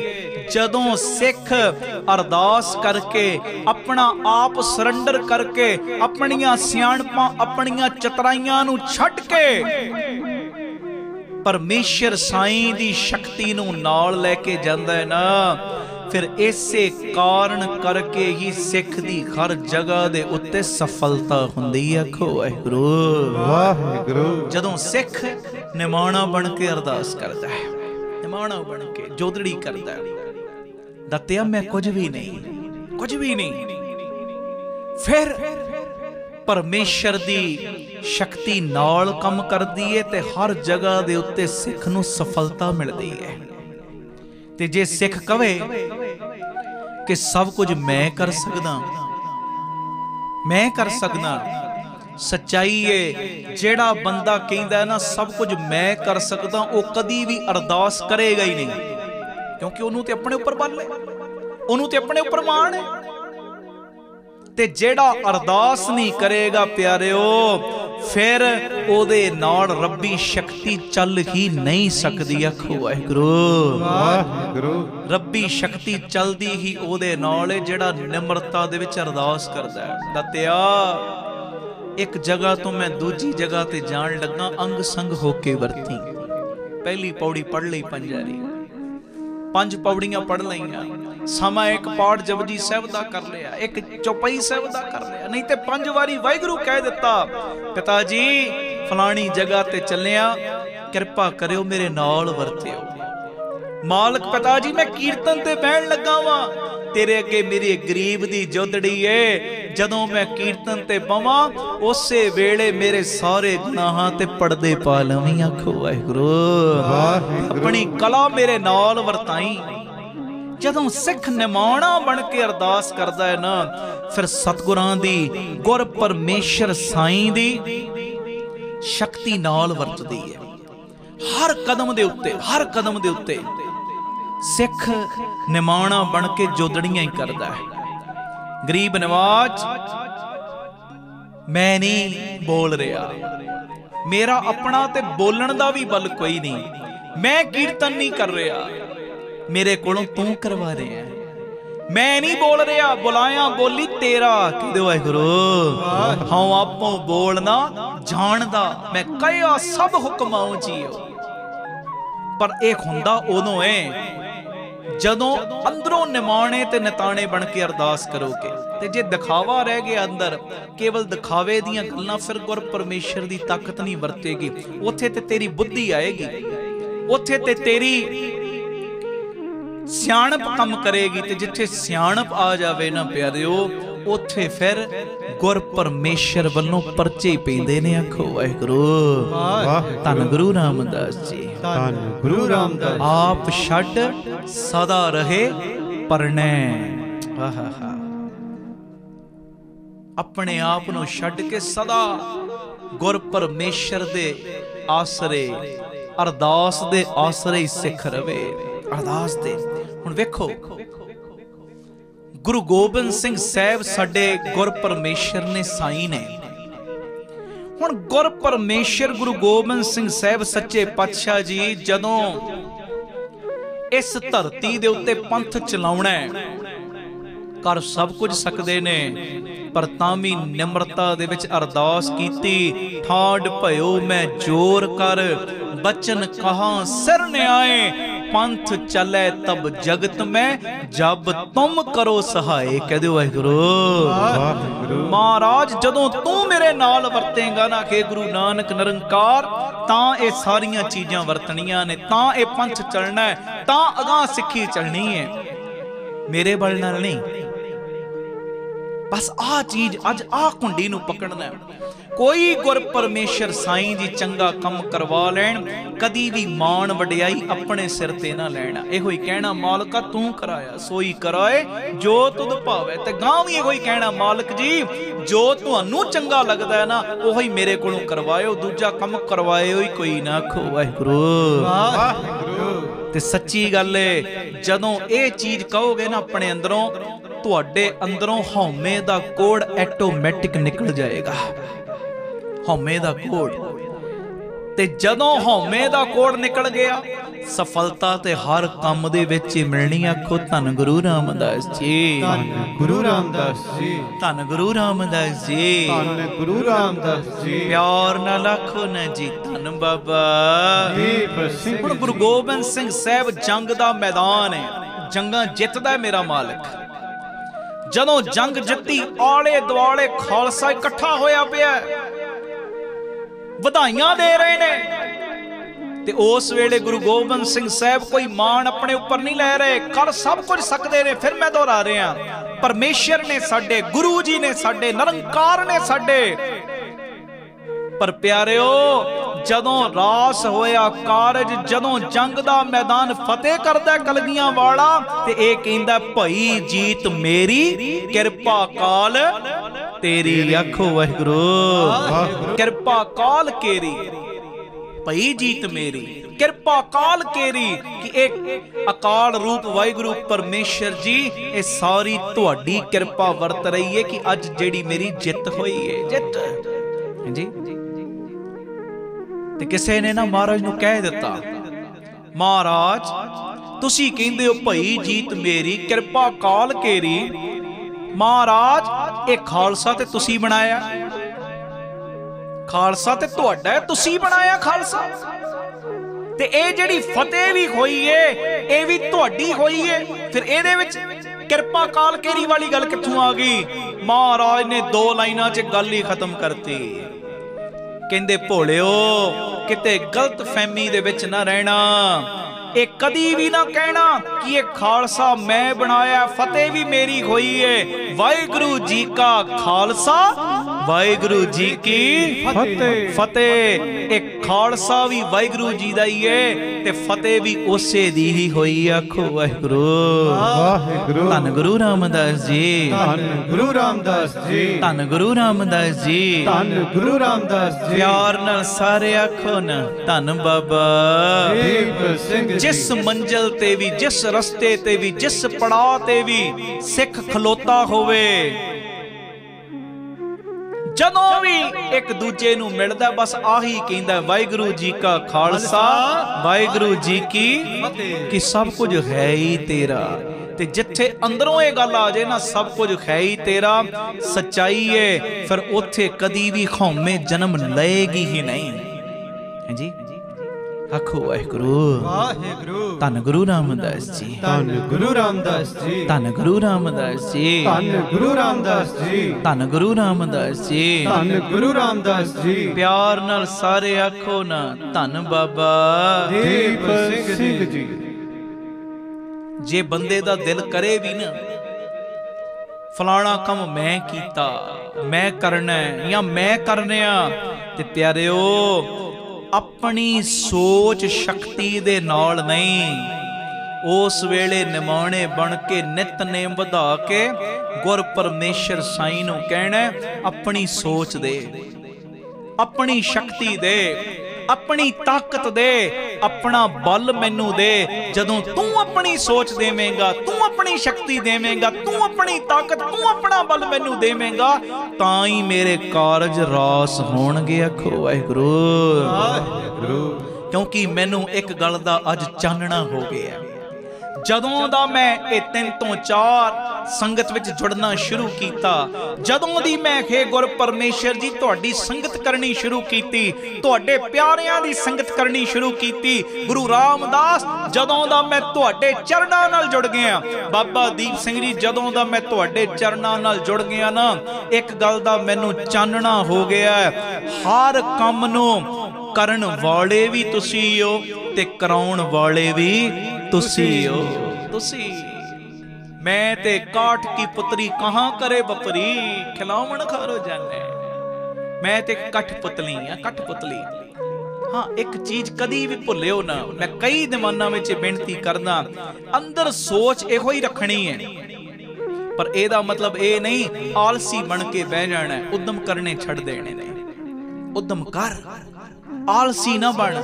जदों सिख अरदास करके अपना आप सरंडर करके अपनियां सियाणपां अपनियां चतराइयां नूं छड्ड के परमेश्वर साईं दी शक्ति नूं नाल लैके जांदा है ना, फिर इसे कारण करके ही सिख दी हर जगह दे उत्ते सफलता हुंदी है। आखो वाहिगुरू वाहिगुरू। जदों सिख निमाणा बन के अरदास करता है, निमाणा बन के जोदड़ी करता है, दत्तिया मैं कुछ भी नहीं, कुछ भी नहीं, फिर परमेश्वर दी शक्ति नाल कम करदी है ते हर जगह दे उत्ते सिख नूं सफलता मिलदी है। ते जे सिख कवे कि सब कुछ मैं कर सकदा, मैं कर सकदा, सच्चाई है जेड़ा बंदा कहंदा ना सब कुछ मैं कर सकदा, वो कदी भी अरदास करेगा ही नहीं, क्योंकि उन्होंने ते अपने उपर बल है, उन्होंने ते अपने उपर मान है। ते जेड़ा अरदास नहीं करेगा प्यारिओ, फिर ओदे नाल रब्बी शक्ति चल ही नहीं सकदी। आखो वाहिगुरू वाहिगुरू। रब्बी शक्ति चलदी ही ओदे नाल है जेड़ा निमरता दे विच अरदास करदा है। दत्तिया एक जगह तो मैं दूजी जगह ते जान लगा, अंग संग होके वरती। पहली पौड़ी पढ़ लई पंजारी, 5 पौड़ियां पढ़ लईयां, समा एक पाठ जपजी साहिब दा कर लिया, एक चौपाई साहिब दा कर लिया, नहीं ते 5 वारी वाहिगुरू कह दिता, पिता जी फलानी जगह ते चलिया, कृपा करियो मेरे नाल वरतियो। मालक पिता जी मैं कीर्तन ते बहन लगा वां, तेरे अगे मेरी गरीब दी जोदड़ी है, जदों मैं कीर्तन ते पवां उसे वेले मेरे सारे गुनाहां ते पर्दे पा लवीं। आखो वाहिगुरू अपनी कला मेरे नाल वरताई। जदों सिख निमाणा बन के अरदास करदा है ना, फिर सतगुरां दी गुर परमेश्वर साईं दी शक्ति नाल वरतदी है। हर कदम दे उत्ते, हर कदम दे उत्ते सिख निमाणा बन के जोदड़ियां ही करदा है। गरीब नवाज मैं नहीं बोल रहा, मेरा अपना ते बोलण दा भी बल कोई नहीं, मैं कीर्तन नहीं कर रहा, मेरे कोलों तू करवा रहे हैं, मैं नहीं बोल रहा, बुलाया बोली तेरा कहदे वाहिगुरू हाँ आपो बोलना जानदा, मैं कया सब हुक्म आऊं जियो। पर एक हुंदा उदों है जदों अंदरों निमाणे ते निताणे बन के अरदास करोगे, ते जे दिखावा रह गया अंदर, केवल दिखावे दियां गल्लां, फिर गुर परमेश्वर दी ताकत नहीं वरतेगी। उत्थे ते तेरी बुद्धि आएगी, उत्थे ते तेरी सियाणप कम करेगी, ते जिथे सियाणप आ जावे ना प्यारिओ, उत्थे फिर गुर परमेश्वर वल्लों परचे पैंदे ने। आखो वाहिगुरू धन गुरु रामदास जी, धन गुरु रामदास। आप छड्ड सदा रहे परने, अपने आप नूं छड्ड के सदा गुर परमेश्वर दे आसरे, अरदास दे आसरे सिख रवे, अरदास दे। हुण वेखो गुरु गोबिंद सिंह साहब साडे गुर परमेश्वर ने साई ने। हुण गुर परमेश्वर गुरु गोबिंद सिंह साहब सच्चे पातशाह जी जदों इस धरती दे उत्ते पंथ चलाउणा है, कर सब कुछ सकदे ने, पर तां भी निमरता दे विच अरदास कीती, ठाड भयो मैं जोर कर, बचन कहा सिर न्याय, पंथ चले तब जगत में, जब तुम करो सहाय। कह दो वाहिगुरू महाराज जदों तू मेरे नाल वरतेगा ना के गुरु नानक निरंकार, तां ये सारियां चीजां वरतनियां ने, तां ये पंथ चलना है, तां अगां सिੱਖੀ चलनी है, मेरे बल नाल नहीं। बस आ चीज अज आ कुंडी नूं पकड़ना है। कोई गुर परमेश्वर साईं जी चंगा कम करवा लैन, कदी भी मान वडियाई अपने सिर ते ना लैना। इहो ही कहना मालका तू कराया सोई कराए जो तुद भावे। ते गां भी इहो ही कहना मालक जी जो तुहानू चंगा लगदा है ना ओही मेरे कोलों करवाओ, दूजा कम करवाए ही कोई ना। आखो वाहिगुरू वाहिगुरू। ते सच्ची गल है जदों ये चीज कहोगे ना अपने अंदरों, तुहाडे अंदरों हौमे दा कोड़ ऐटोमैटिक निकल जाएगा। हौमे दा कोड़, ते जदों हौमे दा कोड़ निकल गया सफलता ते हर काम दे विच मिलनी। आखो धन गुरु रामदास जी, धन गुरु रामदास जी, धन गुरु रामदास जी, धन गुरु रामदास जी। प्यार नाल आखो ना जी धन बाबा दीप सिंह। हुण गुरु गोबिंद सिंह साहब जंग दा मैदान है, जंगां जितदा मेरा मालिक। जदों जंग जित्ती आले दुआले खालसा इकट्ठा होया पिया, ਵਧਾਈਆਂ दे रहे ने। ते उस वेले गुरु गोबिंद सिंह साहब कोई मान अपने ऊपर नहीं लै रहे, कर सब कुछ सकते ने। फिर मैं दोहरा रहा, परमेश्वर ने साडे, गुरु जी ने साडे, निरंकार ने साडे। पर प्यारिओ जदों रास होया कारज, जदों जंग दा मैदान फतेह करदा कलगियां वाला, ते ए कहंदा भई जीत मेरी किरपा काल तेरी। आखो वाहिगुरू किरपा काल केरी, भई जीत मेरी किरपा काल केरी। कि एक अकाल रूप वाहिगुरू परमेश्वर जी ये सारी तुहाडी किरपा वरत रही है कि अज जेड़ी मेरी जित होई है। जित जी ते किसे ने ना महाराज नूं कह दिता, महाराज तुसी कहंदे हो भई जीत मेरी किरपा काल केरी। महाराज ये खालसा ते तुसी बनाया, खालसा ते तुहाडा है, तुसी बनाया खालसा। ते ए जेड़ी फतेह भी होई है ये भी तुहाडी होई है। फिर इहदे विच किरपा काल केरी वाली गल कित्थों आ गई? महाराज ने दो लाइनां च गल ही खत्म करती। कहंदे भोलिओ किते गलत फहमी दे विच ना रहना, ये कदी भी ना कहना कि ये खालसा मैं बनाया, फतेह भी मेरी हुई है। वाहिगुरू जी का खालसा, वाहिगुरू जी की फतेह। फतेह एक खालसा भी वाहिगुरू जी दा ही है ते फतेह भी उसे दी ही होई। आखो वाहिगुरू वाहिगुरू। धन गुरु रामदास जी, धन गुरु रामदास जी, धन गुरु रामदास जी, धन गुरु रामदास जी। प्यार नाल सारे आखो ना धन बाबा दीप सिंह। जिस मंजिल ते भी, जिस रस्ते ते भी, जिस पड़ाव ते भी सिख खलोता होवे, जदों भी एक दूजे नूं मिलदा बस आही कहंदा वाहिगुरू जी का खालसा, वाहिगुरू जी की कि सब कुछ है ही तेरा। ते जिथे अंदरों ये गल आ जाए ना सब कुछ है ही तेरा, सच्चाई है, फिर उथे कदी भी खौमे जन्म लेगी ही नहीं। है जी आखो वाहिगुरू वाहिगुरू। धन गुरु रामदास जी, धन गुरु रामदास जी, धन गुरु रामदास जी, धन गुरु रामदास जी, धन गुरु रामदास जी। धन गुरु रामदास जी। प्यार नाल सारे आखो ना धन बाबा दीप सिंह जी। जे बंदे दा दिल करे भी ना फलाना कम मैं कीता, मैं करना है या मैं करने ते प्यारिओ अपनी सोच शक्ति दे नाल नहीं, उस वेले निमाणे बन के नितनेम वधा के गुर परमेश्वर साईं नूं कहना अपनी सोच दे, अपनी शक्ति दे, अपनी ताकत दे, अपना बल मैनू दे। जदों तू अपनी सोच देवेंगा, तू अपनी शक्ति देवेंगा, तू अपनी ताकत, तू अपना बल मैनू देवेंगा, तां ही मेरे कारज रास होणगे। आखो वाहिगुरू वाहिगुरू। क्योंकि मैनू एक गल दा अज चानना हो गया। जदों दा मैं ये 3 ਤੋਂ 4 संगत विच जुड़ना शुरू किया, जदों दी मैं हे गुर परमेश्वर जी तुहाडी संगत करनी शुरू की, तुहाडे प्यारियां दी संगत करनी शुरू की, गुरु रामदास जदों दा मैं तुहाडे चरणां नाल जुड़ गया, बाबा दीप सिंह जी जदों दा मैं तुहाडे चरणां नाल जुड़ गया ना, एक गल दा मैनू चानना हो गया, हर काम नूं करन वाले भी तुसी हो ते कराउण वाले भी तुसी हो। तुसी मैं ते काठ की पुतरी कहाँ करे बपरी, खिलावन खारो जाने। मैं ते कठपुतली हाँ, कठपुतली। हाँ, एक चीज कदी भी भुल्यो ना, मैं कई दीवाना विच बेनती करदा, अंदर सोच इहो ही रखनी है, पर एदा मतलब ये नहीं आलसी बन के बह जाना है, उद्यम करने छड़ देने ने। उद्यम कर, आलसी ना बन,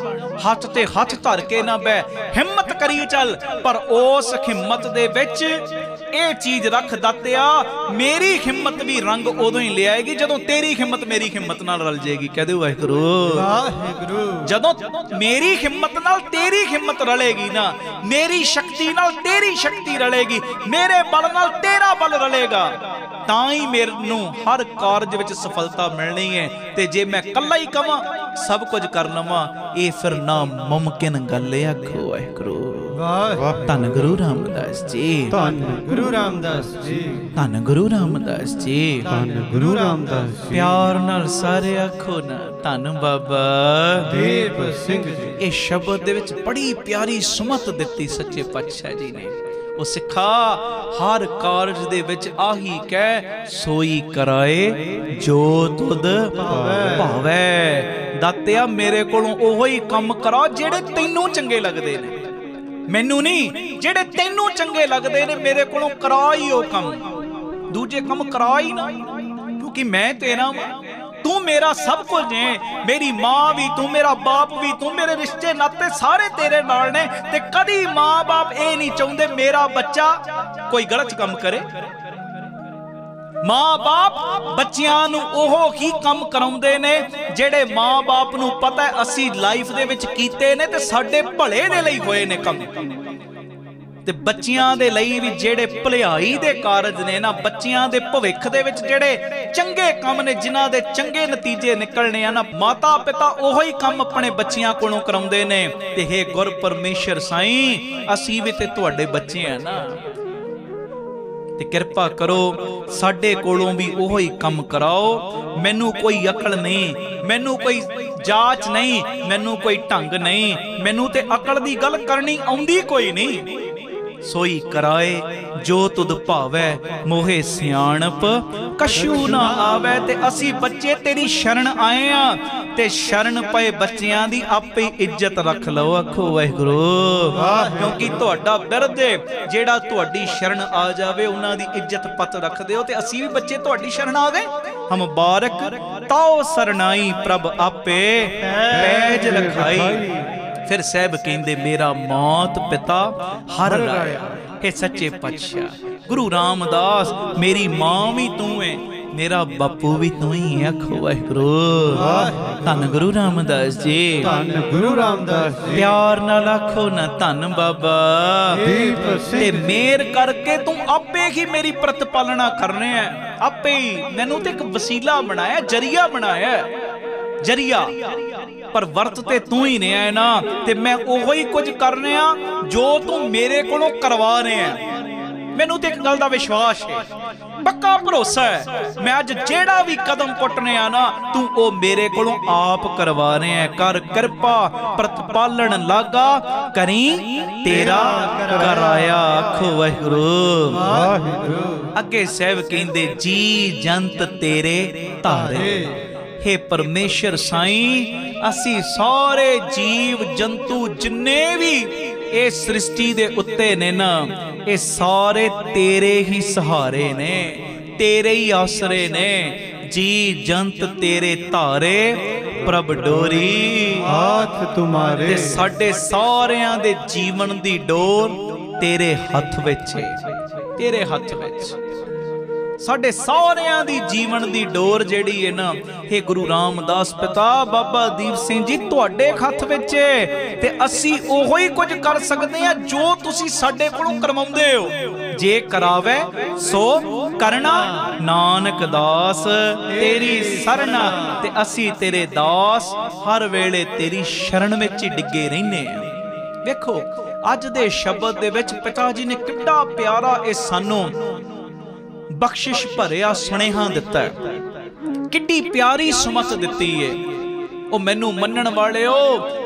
हाथ ते हाथ धर के ना बह, हिम्मत करी चल। पर उस हिम्मत दे विच ये चीज रख दातिया, मेरी हिम्मत भी रंग उदों ही ले आएगी जदों तेरी हिम्मत मेरी हिम्मत नाल रल जाएगी। कह दे वाहिगुरू, वाहिगुरू। जदों मेरी हिम्मत नाल तेरी हिम्मत रलेगी ना, मेरी शक्ति नाल तेरी शक्ति रलेगी, मेरे बल नाल तेरा बल रलेगा, तां ही मैनूं हर कारज विच सफलता मिलनी है। ते जे मैं कल्ला ही कवां सब कुछ कर लवां, ये फिर ना मुमकिन गल है। आखो वाहिगुरू। धन गुरु रामदास जी, धन गुरु रामदास जी, धन गुरु रामदास जी, धन गुरु रामदास जी। प्यार नाल सारे आखो ना धन बाबा दीप सिंह जी। ये शब्द दे विच बड़ी प्यारी सुमत दित्ती सच्चे पातशाह जी ने। वो सिखा हर कारज दे विच आही कह, सोई कराए जो तुद भावे। दातिया मेरे कोलों ओहो ही काम करा जेड़े तैनूं चंगे लगदे ने, मैनू नहीं, जेड़े तैनूं चंगे लगदे ने मेरे कोलों करा ही ओ काम, दूजे काम करा ही ना, क्योंकि मैं तेरा वां, तू मेरा सब कुछ है, मेरी मां भी तू, मेरा बाप भी तू, मेरे रिश्ते नाते सारे तेरे नाल ने। ते कदी मां बाप ये नहीं चाहते मेरा बच्चा कोई गलत काम करे। मां बाप बच्चियां नूं ओहो ही काम कराउंदे ने जेड़े मां बाप नूं पता है असी लाइफ दे विच कीते ने ते साडे भले दे लई होए ने काम। ते बच्चियां दे लई भी जेड़े भलाई दे कारज ने ना, बच्चियां दे भविख दे विच जेड़े चंगे काम ने, जिन्हां दे चंगे नतीजे निकलने आ ना, माता पिता ओहो ही काम अपने बच्चियां कोलों कराउंदे ने। ते हे गुर परमेश्वर साईं, असी भी ते तुहाडे बच्चे आ ना, ते किरपा करो साडे कोलों भी ओहो ही काम कराओ। मैनू कोई अकल नहीं, मैनू कोई जाच नहीं, मैनू कोई ढंग नहीं, मैनू ते अकल दी गल करनी आउंदी कोई नहीं। सोई कराए जो तुद भावै, मोहे सियाणप कशू ना आवे। ते असी बच्चे तेरी शरण आए आ, ते शरण पए बच्चियां दी आपे इज्जत रख लो। आखो वाहिगुरू, क्योंकि तुहाडा बिरध जेड़ा तुहाडी शरण आ जावे उन्हां दी इज्जत पत रख दिओ। ते असी भी बच्चे तुहाडी शरण आ गए, हम बारक ताओ सरनाई प्रभ आपे पैज रखाई। फिर साहब कहंदे मेरा मात पिता हर राया। हे सच्चे पातशाह गुरु रामदास, मेरी मां भी तू है, मेरा बापू भी तू ही है। आखो वाहिगुरू, धन गुरु रामदास जी, धन गुरु रामदास जी। प्यार नाल आखो ना धन बाबा। ते मेहर करके तू आपे ही मेरी प्रतिपालना करने है, आपे ही मैनू ते एक वसीला बनाया, जरिया बनाया, जरिया, पर वर्त ते तू ही ने है ना। ते मैं ओहो ही कुछ करने आ जो तू मेरे कोलों करवा रहे हैं। मैनू ते एक गल दा विश्वास है, पक्का भरोसा है, मैं अज जेड़ा भी कदम पुट्टने आ ना, तू ओ मेरे कोलों आप करवा रहे हैं। कर कृपा प्रतिपालन लागा, करी तेरा कराया। आखो वाहिगुरू। अगे साहब कहंदे जी जंत तेरे धारे। हे परमेश्वर साईं, असी सारे जीव जंतु जिन्ने भी ये सृष्टि दे उत्ते ने ना, ये सारे तेरे ही सहारे ने, तेरे ही आसरे ने। जी जंत तेरे धारे प्रभ डोरी हाथ तुम्हारे। ते साडे सारियां दे जीवन दी डोर तेरे हथ विच है, तेरे हथ विच। साडे सारियां दी जीवन दी डोर जेड़ी है ना, हे गुरु रामदास पिता बाबा दीप सिंह जी तुहाडे हथ विच है। ते असी ओहो ही कुछ कर सकदे आ जो तुसी साडे कोलों करवाउंदे हो। जे करावे सो करना, नानक दास तेरी सरना। ते असी तेरे दास हर वेले तेरी शरण विच ही डिगे रहने आ। देखो अज दे शब्द दे विच पिता जी ने किड्डा प्यारा ए सानू बख्शिश भरिया सुनेहा दिता है, किड्डी प्यारी सुमत दिती है। ਉਹ ਮੈਨੂੰ ਮੰਨਣ ਵਾਲਿਓ,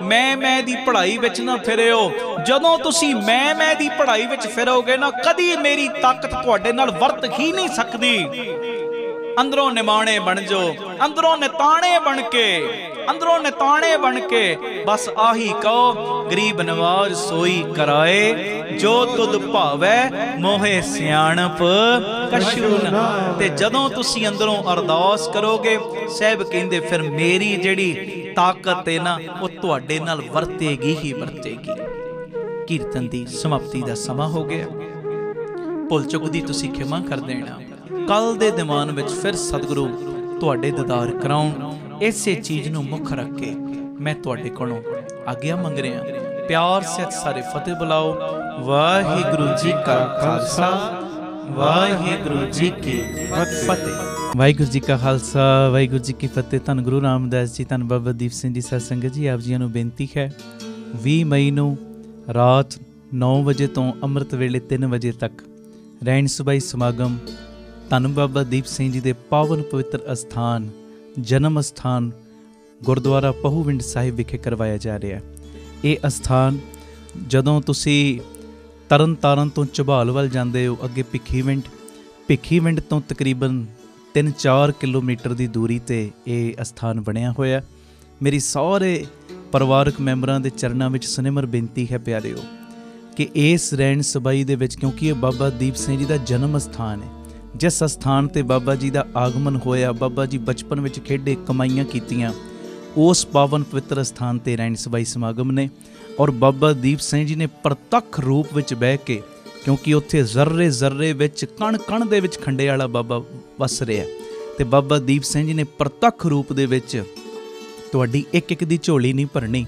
ਮੈਂ ਦੀ ਪੜ੍ਹਾਈ ਵਿੱਚ ਨਾ ਫਿਰਿਓ। ਜਦੋਂ ਤੁਸੀਂ ਮੈਂ ਦੀ ਪੜ੍ਹਾਈ ਵਿੱਚ ਫਿਰੋਗੇ ਨਾ, ਕਦੀ ਮੇਰੀ ਤਾਕਤ ਤੁਹਾਡੇ ਨਾਲ ਵਰਤ ਹੀ ਨਹੀਂ ਸਕਦੀ। ਅੰਦਰੋਂ ਨਿਮਾਣੇ ਬਣ ਜਾਓ, ਅੰਦਰੋਂ ਨਿਤਾਣੇ ਬਣ ਕੇ, ਅੰਦਰੋਂ ਨਿਤਾਣੇ ਬਣ ਕੇ ਬਸ ਆਹੀ ਕਹੋ, ਗਰੀਬ ਨਵਾਜ਼ ਸੋਈ ਕਰਾਏ, ਜੋ ਤੁਧ ਭਾਵੈ ਮੋਹੇ ਸਿਆਣਪ ਕਛੂ ਨਾ। ਤੇ ਜਦੋਂ ਤੁਸੀਂ ਅੰਦਰੋਂ ਅਰਦਾਸ ਕਰੋਗੇ, ਸਾਹਿਬ ਕਹਿੰਦੇ ਫਿਰ ਮੇਰੀ ਜਿਹੜੀ ਤਾਕਤ ਹੈ ਨਾ, ਉਹ ਤੁਹਾਡੇ ਨਾਲ ਵਰਤੇਗੀ ਹੀ ਵਰਤੇਗੀ। ਕੀਰਤਨ ਦੀ ਸਮਾਪਤੀ ਦਾ ਸਮਾਂ ਹੋ ਗਿਆ। ਭੁੱਲ ਚੁੱਕ ਦੀ ਤੁਸੀਂ ਖਿਮਾ ਕਰ ਦੇਣਾ। ਕੱਲ ਦੇ ਦੀਵਾਨ ਵਿੱਚ ਫਿਰ ਸਤਿਗੁਰੂ ਤੁਹਾਡੇ ਦੀਦਾਰ ਕਰਾਉਣ, ਇਸੇ ਚੀਜ਼ ਨੂੰ ਮੁੱਖ ਰੱਖ ਕੇ ਮੈਂ ਤੁਹਾਡੇ ਕੋਲੋਂ ਆਗਿਆ ਮੰਗ ਰਿਹਾ। ਪਿਆਰ ਸਹਿਤ ਸਾਰੇ ਫਤਿਹ ਬੁਲਾਓ। ਵਾਹਿਗੁਰੂ ਜੀ ਕਾ ਖਾਲਸਾ, ਵਾਹਿਗੁਰੂ ਜੀ ਕੀ ਫਤਿਹ। ਵਾਹਿਗੁਰੂ ਜੀ ਕਾ ਖਾਲਸਾ, ਵਾਹਿਗੁਰੂ ਜੀ ਕੀ ਫਤਿਹ। ਧੰਨ ਗੁਰੂ ਰਾਮਦਾਸ ਜੀ, ਧੰਨ ਬਾਬਾ ਦੀਪ ਸਿੰਘ ਜੀ ਸਾਧ ਸੰਗਤ ਜੀ, ਆਪ ਜੀਆਂ ਨੂੰ ਬੇਨਤੀ ਹੈ 20 ਮਈ ਨੂੰ ਰਾਤ 9 ਵਜੇ ਤੋਂ ਅੰਮ੍ਰਿਤ ਵੇਲੇ 3 ਵਜੇ ਤੱਕ ਰਹਿਣ ਸਬਾਈ ਸਮਾਗਮ ਧੰਨ ਬਾਬਾ ਦੀਪ ਸਿੰਘ ਜੀ ਦੇ ਪਾਵਨ ਪਵਿੱਤਰ ਅਸਥਾਨ, ਜਨਮ ਅਸਥਾਨ ਗੁਰਦੁਆਰਾ ਪਹੂਵਿੰਡ ਸਾਹਿਬ ਵਿਖੇ ਕਰਵਾਇਆ ਜਾ ਰਿਹਾ। ਇਹ ਅਸਥਾਨ ਜਦੋਂ ਤੁਸੀਂ ਤਰਨ ਤਾਰਨ ਤੋਂ ਝਬਾਲ ਵੱਲ ਜਾਂਦੇ ਹੋ, ਅੱਗੇ ਭਿੱਖੀਵਿੰਡ ਤੋਂ ਤਕਰੀਬਨ 3-4 ਕਿਲੋਮੀਟਰ ਦੀ ਦੂਰੀ 'ਤੇ ਇਹ ਅਸਥਾਨ ਬਣਿਆ ਹੋਇਆ। ਮੇਰੀ ਸਾਰੇ ਪਰਿਵਾਰਕ ਮੈਂਬਰਾਂ ਦੇ ਚਰਨਾਂ ਵਿੱਚ ਸੁਨਿਮਰ ਬੇਨਤੀ ਹੈ ਪਿਆਰਿਓ, ਕਿ ਇਸ ਰਹਿਣ ਸਬਾਈ ਦੇ ਵਿੱਚ, ਕਿਉਂਕਿ ਇਹ ਬਾਬਾ ਦੀਪ ਸਿੰਘ ਜੀ ਦਾ ਜਨਮ ਅਸਥਾਨ ਹੈ, ਜਿਸ ਅਸਥਾਨ 'ਤੇ ਬਾਬਾ ਜੀ ਦਾ ਆਗਮਨ ਹੋਇਆ, ਬਾਬਾ ਜੀ ਬਚਪਨ ਵਿੱਚ ਖੇਡੇ, ਕਮਾਈਆਂ ਕੀਤੀਆਂ, ਉਸ ਪਾਵਨ ਪਵਿੱਤਰ ਅਸਥਾਨ 'ਤੇ ਰਹਿਣ ਸਬਾਈ ਸਮਾਗਮ ਨੇ। ਔਰ ਬਾਬਾ ਦੀਪ ਸਿੰਘ ਜੀ ਨੇ ਪ੍ਰਤੱਖ ਰੂਪ ਵਿੱਚ ਬਹਿ ਕੇ, ਕਿਉਂਕਿ ਉੱਥੇ ਜ਼ਰਰੇ ਵਿੱਚ, ਕਣ ਦੇ ਵਿੱਚ ਖੰਡੇ ਵਾਲਾ ਬਾਬਾ ਵਸ ਰਿਹਾ, ਅਤੇ ਬਾਬਾ ਦੀਪ ਸਿੰਘ ਜੀ ਨੇ ਪ੍ਰਤੱਖ ਰੂਪ ਦੇ ਵਿੱਚ ਤੁਹਾਡੀ ਇੱਕ ਦੀ ਝੋਲੀ ਨਹੀਂ ਭਰਨੀ,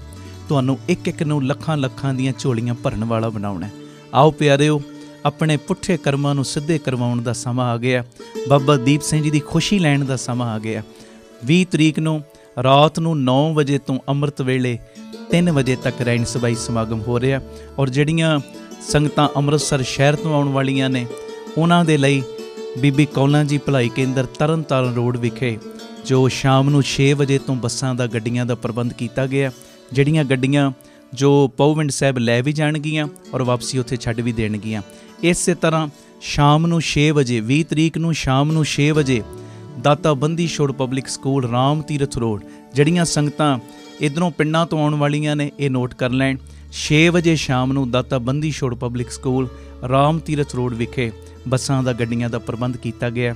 ਤੁਹਾਨੂੰ ਇੱਕ ਨੂੰ ਲੱਖਾਂ ਦੀਆਂ ਝੋਲੀਆਂ ਭਰਨ ਵਾਲਾ ਬਣਾਉਣਾ। ਆਓ ਪਿਆਰਿਓ, ਆਪਣੇ ਪੁੱਠੇ ਕਰਮਾਂ ਨੂੰ ਸਿੱਧੇ ਕਰਵਾਉਣ ਦਾ ਸਮਾਂ ਆ ਗਿਆ। ਬਾਬਾ ਦੀਪ ਸਿੰਘ ਜੀ ਦੀ ਖੁਸ਼ੀ ਲੈਣ ਦਾ ਸਮਾਂ ਆ ਗਿਆ। 20 ਤਰੀਕ ਨੂੰ ਰਾਤ ਨੂੰ 9 ਵਜੇ ਤੋਂ ਅੰਮ੍ਰਿਤ ਵੇਲੇ 3 ਵਜੇ ਤੱਕ ਰਹਿਣ ਸਬਾਈ ਸਮਾਗਮ ਹੋ ਰਿਹਾ। ਔਰ ਜਿਹੜੀਆਂ ਸੰਗਤਾਂ ਅੰਮ੍ਰਿਤਸਰ ਸ਼ਹਿਰ ਤੋਂ ਆਉਣ ਵਾਲੀਆਂ ਨੇ, ਉਹਨਾਂ ਦੇ ਲਈ ਬੀਬੀ ਕੌਲਾਂ ਜੀ ਭਲਾਈ ਕੇਂਦਰ ਤਰਨ ਤਾਰਨ ਰੋਡ ਵਿਖੇ ਜੋ ਸ਼ਾਮ ਨੂੰ 6 ਵਜੇ ਤੋਂ ਬੱਸਾਂ ਦਾ, ਗੱਡੀਆਂ ਦਾ ਪ੍ਰਬੰਧ ਕੀਤਾ ਗਿਆ, ਜਿਹੜੀਆਂ ਗੱਡੀਆਂ ਜੋ ਪਹੂਵਿੰਡ ਸਾਹਿਬ ਲੈ ਵੀ ਜਾਣਗੀਆਂ ਔਰ ਵਾਪਸੀ ਉੱਥੇ ਛੱਡ ਵੀ ਦੇਣਗੀਆਂ। ਇਸੇ ਤਰ੍ਹਾਂ ਸ਼ਾਮ ਨੂੰ 6 ਵਜੇ 20 ਤਰੀਕ ਨੂੰ ਸ਼ਾਮ ਨੂੰ 6 ਵਜੇ ਦਾਤਾ Bandi Chhor public school, Ram Tirath road, ਜਿਹੜੀਆਂ ਸੰਗਤਾਂ ਇੱਧਰੋਂ ਪਿੰਡਾਂ ਤੋਂ ਆਉਣ ਵਾਲੀਆਂ ਨੇ ਇਹ ਨੋਟ ਕਰ ਲੈਣ, 6 ਵਜੇ ਸ਼ਾਮ ਨੂੰ ਦਾਤਾ Bandi Chhor public school, Ram Tirath road ਵਿਖੇ ਬੱਸਾਂ ਦਾ, ਗੱਡੀਆਂ ਦਾ ਪ੍ਰਬੰਧ ਕੀਤਾ ਗਿਆ,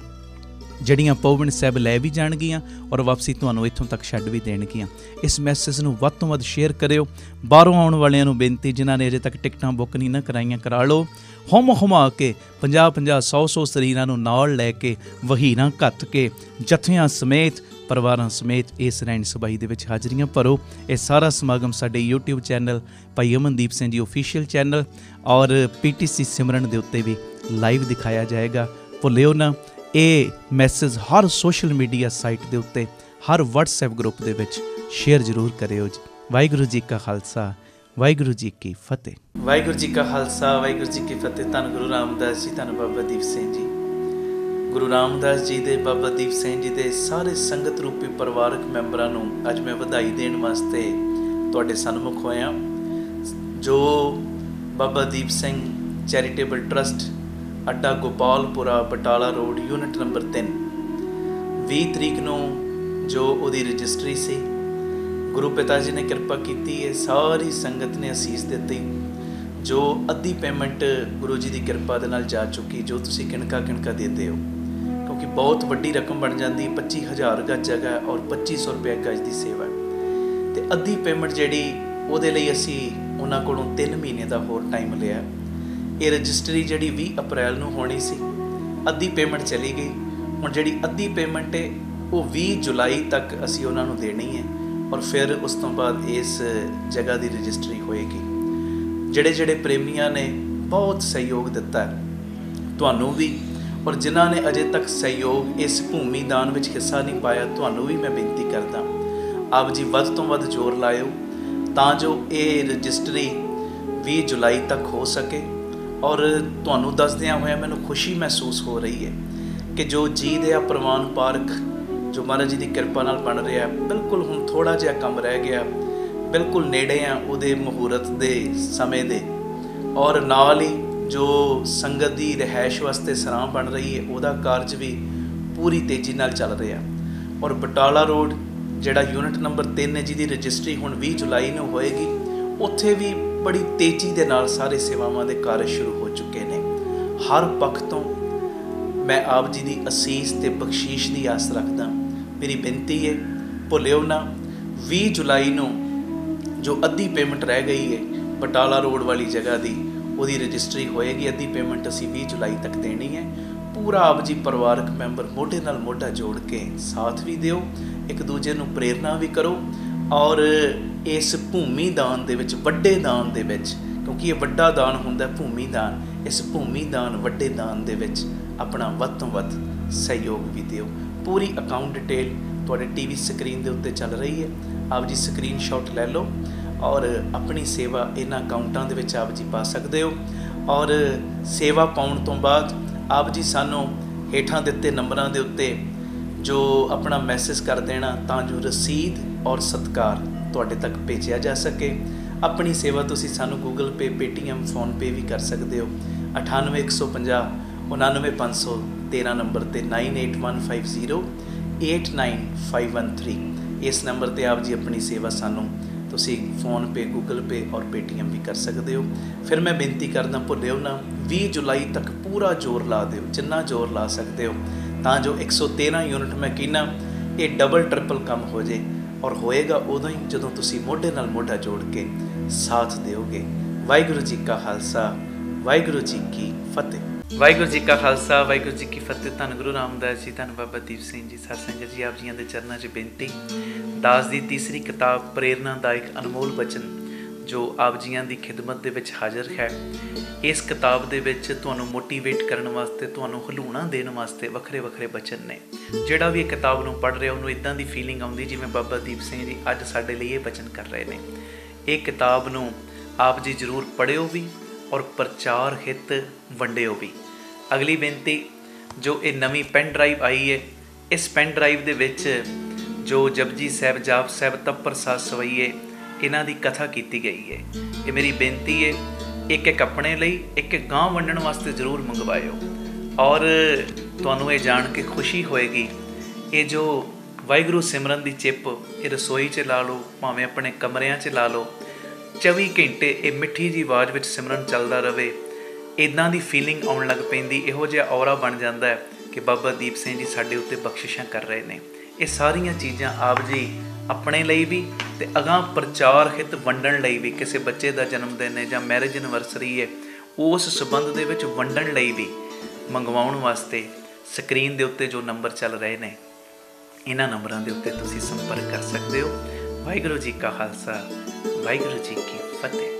ਜਿਹੜੀਆਂ ਪਹੂਵਿੰਡ ਸਾਹਿਬ ਲੈ ਵੀ ਜਾਣਗੀਆਂ ਔਰ ਵਾਪਸੀ ਤੁਹਾਨੂੰ ਇੱਥੋਂ ਤੱਕ ਛੱਡ ਵੀ ਦੇਣਗੀਆਂ। ਇਸ ਮੈਸੇਜ ਨੂੰ ਵੱਧ ਤੋਂ ਵੱਧ ਸ਼ੇਅਰ ਕਰਿਓ। ਬਾਹਰੋਂ ਆਉਣ ਵਾਲਿਆਂ ਨੂੰ ਬੇਨਤੀ, ਜਿਨ੍ਹਾਂ ਨੇ ਅਜੇ ਤੱਕ ਟਿਕਟਾਂ ਬੁੱਕ ਨਹੀਂ ਨਾ ਕਰਾਈਆਂ, ਕਰਾ ਲਓ। ਹੁਮਾ ਕੇ 50-50, 100-100 ਸਰੀਰਾਂ ਨੂੰ ਨਾਲ ਲੈ ਕੇ, ਵਹੀਰਾਂ ਘੱਤ ਕੇ, ਜਥਿਆਂ ਸਮੇਤ, ਪਰਿਵਾਰਾਂ ਸਮੇਤ ਇਸ ਰਹਿਣ ਸਬਾਈ ਦੇ ਵਿੱਚ ਹਾਜ਼ਰੀਆਂ ਭਰੋ। ਇਹ ਸਾਰਾ ਸਮਾਗਮ ਸਾਡੇ YouTube ਚੈਨਲ ਭਾਈ ਅਮਨਦੀਪ ਸਿੰਘ ਜੀ ਓਫੀਸ਼ੀਅਲ ਚੈਨਲ ਔਰ PTC ਸਿਮਰਨ ਦੇ ਉੱਤੇ ਵੀ ਲਾਈਵ ਦਿਖਾਇਆ ਜਾਏਗਾ। ਭੁੱਲਿਓ ਨਾ, ਇਹ ਮੈਸੇਜ ਹਰ ਸੋਸ਼ਲ ਮੀਡੀਆ ਸਾਈਟ ਦੇ ਉੱਤੇ, ਹਰ WhatsApp ਗਰੁੱਪ ਦੇ ਵਿੱਚ ਸ਼ੇਅਰ ਜ਼ਰੂਰ ਕਰਿਓ ਜੀ। ਵਾਹਿਗੁਰੂ ਜੀ ਕਾ ਖਾਲਸਾ, ਵਾਹਿਗੁਰੂ ਜੀ ਕੀ ਫਤਿਹ। ਵਾਹਿਗੁਰੂ ਜੀ ਕਾ ਖਾਲਸਾ, ਵਾਹਿਗੁਰੂ ਜੀ ਕੀ ਫਤਿਹ। ਧੰਨ ਗੁਰੂ ਰਾਮਦਾਸ ਜੀ, ਧੰਨ ਬਾਬਾ ਦੀਪ ਸਿੰਘ ਜੀ। ਗੁਰੂ ਰਾਮਦਾਸ ਜੀ ਦੇ, ਬਾਬਾ ਦੀਪ ਸਿੰਘ ਜੀ ਦੇ ਸਾਰੇ ਸੰਗਤ ਰੂਪੀ ਪਰਿਵਾਰਕ ਮੈਂਬਰਾਂ ਨੂੰ ਅੱਜ ਮੈਂ ਵਧਾਈ ਦੇਣ ਵਾਸਤੇ ਤੁਹਾਡੇ ਸਨਮੁਖ ਹੋਇਆ। ਜੋ ਬਾਬਾ ਦੀਪ ਸਿੰਘ ਚੈਰੀਟੇਬਲ ਟਰਸਟ, ਅੱਡਾ ਗੋਪਾਲਪੁਰਾ, ਬਟਾਲਾ ਰੋਡ, ਯੂਨਿਟ ਨੰਬਰ 3, 20 ਤਰੀਕ ਨੂੰ ਜੋ ਉਹਦੀ ਰਜਿਸਟਰੀ ਸੀ, ਗੁਰੂ ਪਿਤਾ ਜੀ ਨੇ ਕਿਰਪਾ ਕੀਤੀ ਹੈ, ਸਾਰੀ ਸੰਗਤ ਨੇ ਅਸੀਸ ਦਿੱਤੀ। ਜੋ ਅੱਧੀ ਪੇਮੈਂਟ ਗੁਰੂ ਜੀ ਦੀ ਕਿਰਪਾ ਦੇ ਨਾਲ ਜਾ ਚੁੱਕੀ, ਜੋ ਤੁਸੀਂ ਕਿਣਕਾ ਦਿੰਦੇ ਹੋ, ਕਿਉਂਕਿ ਬਹੁਤ ਵੱਡੀ ਰਕਮ ਬਣ ਜਾਂਦੀ। 25,000 ਗਜ ਜਗ੍ਹਾ ਔਰ 2500 ਰੁਪਏ ਗਜ ਦੀ ਸੇਵਾ, ਅਤੇ ਅੱਧੀ ਪੇਮੈਂਟ ਜਿਹੜੀ ਉਹਦੇ ਲਈ ਅਸੀਂ ਉਹਨਾਂ ਕੋਲੋਂ 3 ਮਹੀਨੇ ਦਾ ਹੋਰ ਟਾਈਮ ਲਿਆ। ਇਹ ਰਜਿਸਟਰੀ ਜਿਹੜੀ 20 ਅਪ੍ਰੈਲ ਨੂੰ ਹੋਣੀ ਸੀ, ਅੱਧੀ ਪੇਮੈਂਟ ਚਲੀ ਗਈ। ਹੁਣ ਜਿਹੜੀ ਅੱਧੀ ਪੇਮੈਂਟ ਹੈ ਉਹ 20 ਜੁਲਾਈ ਤੱਕ ਅਸੀਂ ਉਹਨਾਂ ਨੂੰ ਦੇਣੀ ਹੈ, ਔਰ ਫਿਰ ਉਸ ਤੋਂ ਬਾਅਦ ਇਸ ਜਗ੍ਹਾ ਦੀ ਰਜਿਸਟਰੀ ਹੋਏਗੀ। ਜਿਹੜੇ ਪ੍ਰੇਮੀਆਂ ਨੇ ਬਹੁਤ ਸਹਿਯੋਗ ਦਿੱਤਾ ਤੁਹਾਨੂੰ ਵੀ, ਔਰ ਜਿਨ੍ਹਾਂ ਨੇ ਅਜੇ ਤੱਕ ਸਹਿਯੋਗ ਇਸ ਭੂਮੀ ਦਾਨ ਵਿੱਚ ਹਿੱਸਾ ਨਹੀਂ ਪਾਇਆ, ਤੁਹਾਨੂੰ ਵੀ ਮੈਂ ਬੇਨਤੀ ਕਰਦਾ, ਆਪ ਜੀ ਵੱਧ ਤੋਂ ਵੱਧ ਜ਼ੋਰ ਲਾਇਓ ਤਾਂ ਜੋ ਇਹ ਰਜਿਸਟਰੀ 20 ਜੁਲਾਈ ਤੱਕ ਹੋ ਸਕੇ। ਔਰ ਤੁਹਾਨੂੰ ਦੱਸਦਿਆਂ ਹੋਇਆ ਮੈਨੂੰ ਖੁਸ਼ੀ ਮਹਿਸੂਸ ਹੋ ਰਹੀ ਹੈ ਕਿ ਜੋ ਜੀ ਦਇਆ ਪ੍ਰਵਾਨ ਪਾਰਕ जो महाराज जी की कृपा नाल बन रहा है। बिल्कुल हुण थोड़ा जिहा काम रह गया, बिल्कुल नेड़े आ उहदे मुहूर्त दे समय दे। और नाल ही जो संगत की रिहाइश वास्ते सराह बन रही है उहदा कारज भी पूरी तेज़ी नाल चल रहा। और बटाला रोड जिहड़ा यूनिट नंबर 3 है जिहदी रजिस्ट्री हुण 20 जुलाई नूं होएगी, उत्थे भी बड़ी तेज़ी दे नाल सारे सेवावां दे कार्य शुरू हो चुके हैं। हर पक्ष तो मैं आप जी की असीस ते बख्शीश की आस रखदा। मेरी बेनती है भुलिओ ना 20 जुलाई नूं जो अद्धी पेमेंट रह गई है बटाला रोड वाली जगह की, उसकी रजिस्ट्री होएगी। अद्धी पेमेंट असी 20 जुलाई तक देनी है। पूरा आप जी परिवारक मैंबर मोढे नाल मोढा जोड़ के साथ भी दिओ, एक दूजे नूं प्रेरणा भी करो। और इस भूमि दान दे विच, वड्डे दान दे विच, क्योंकि ये वड्डा दान हुंदा भूमि दान, इस भूमि दान वड्डे दान दे विच अपना वध तो वध सहयोग भी दिओ। पूरी अकाउंट डिटेल तुहाडे टीवी स्क्रीन के उत्ते चल रही है, आप जी स्क्रीन शॉट लै लो और अपनी सेवा इन्हां अकाउंटां दे विच आप जी पा सकदे हो। और सेवा पाउण तो बाद आप जी सानू हेठां दित्ते नंबरां दे उत्ते जो अपना मैसेज कर देना तां जो रसीद और सत्कार तुहाडे तक भेजिया जा सके। अपनी सेवा तुसीं सानू गूगल पे, पेटीएम, फोन पे भी कर सकते हो। 98 150 99 513 नंबर ते 9815089513 इस नंबर ते आप जी अपनी सेवा सानू तुसी फोन पे, गूगल पे और पेटीएम भी कर सकते हो। फिर मैं बेनती करदा भुलिओ ना 20 जुलाई तक पूरा जोर ला दिओ, जिन्ना जोर ला सकते हो, तां जो 113 यूनिट मैं कहना ये डबल ट्रिपल काम हो जाए। और होएगा उदों ही जदों तुसी मोढे नाल मोढा जोड़ के साथ दिओगे। वाहिगुरू जी का खालसा, वाहिगुरू जी की फतेह। वाहिगुरू जी का खालसा, वाहिगुरू जी की फतेह। धन गुरु रामदास जी, धन बाबा दीप सिंह जी, साध संगत जी, आप जी के चरणों 'च बेनती। दास की तीसरी किताब प्रेरणादायक अनमोल बचन जो आप जियां की खिदमत दे विच हाज़र है। इस किताब दे विच तुहानूं मोटीवेट करने वास्ते, तुहानूं हलूणा देने वास्ते वखरे वखरे बचन ने। जिहड़ा भी किताब नूं पढ़ रहा उन्होंने इदां दी फीलिंग आउंदी जिवें बाबा दीप सिंह जी अज साडे लई ये बचन कर रहे हैं। ये किताब नूं आप जी जरूर पढ़िओ भी और प्रचार हित वंडिओ भी। अगली बेनती, जो ये नवीं पेन ड्राइव आई है, इस पेन ड्राइव दे विच जो जपजी साहब, जाप साहब, तप प्रसाद सवैये इन्हां दी कथा की गई है। ये मेरी बेनती है, एक एक अपने लिए, एक एक गांव वंडण वास्ते जरूर मंगवाओ। और तुहानूं ये जान के खुशी होएगी, ये जो वाहिगुरू सिमरन की चिप ये रसोई च ला लो, भावें अपने कमरियां च ला लो, 24 घंटे ये मिठी जी आवाज़ में सिमरन चलता रहे, इदां दी फीलिंग आउण लग पैंदी। इहो जिहा औरा बन जाता है कि बाबा दीप सिंह जी साडे उत्ते बख्शिशां कर रहे हैं। ये सारियां चीज़ां आप जी अपने लिए भी ते अगां प्रचार हित वंडण लई भी, किसी बच्चे का जन्मदिन है जां मैरिज एनिवर्सरी है, उस संबंध दे विच वंडण लई भी मंगवाउण वास्ते स्क्रीन दे उत्ते जो नंबर चल रहे हैं, इन्हां नंबरां दे उत्ते तुसीं संपर्क कर सकते हो। वाहिगुरू जी का खालसा, वाहिगुरू जी की फतेह।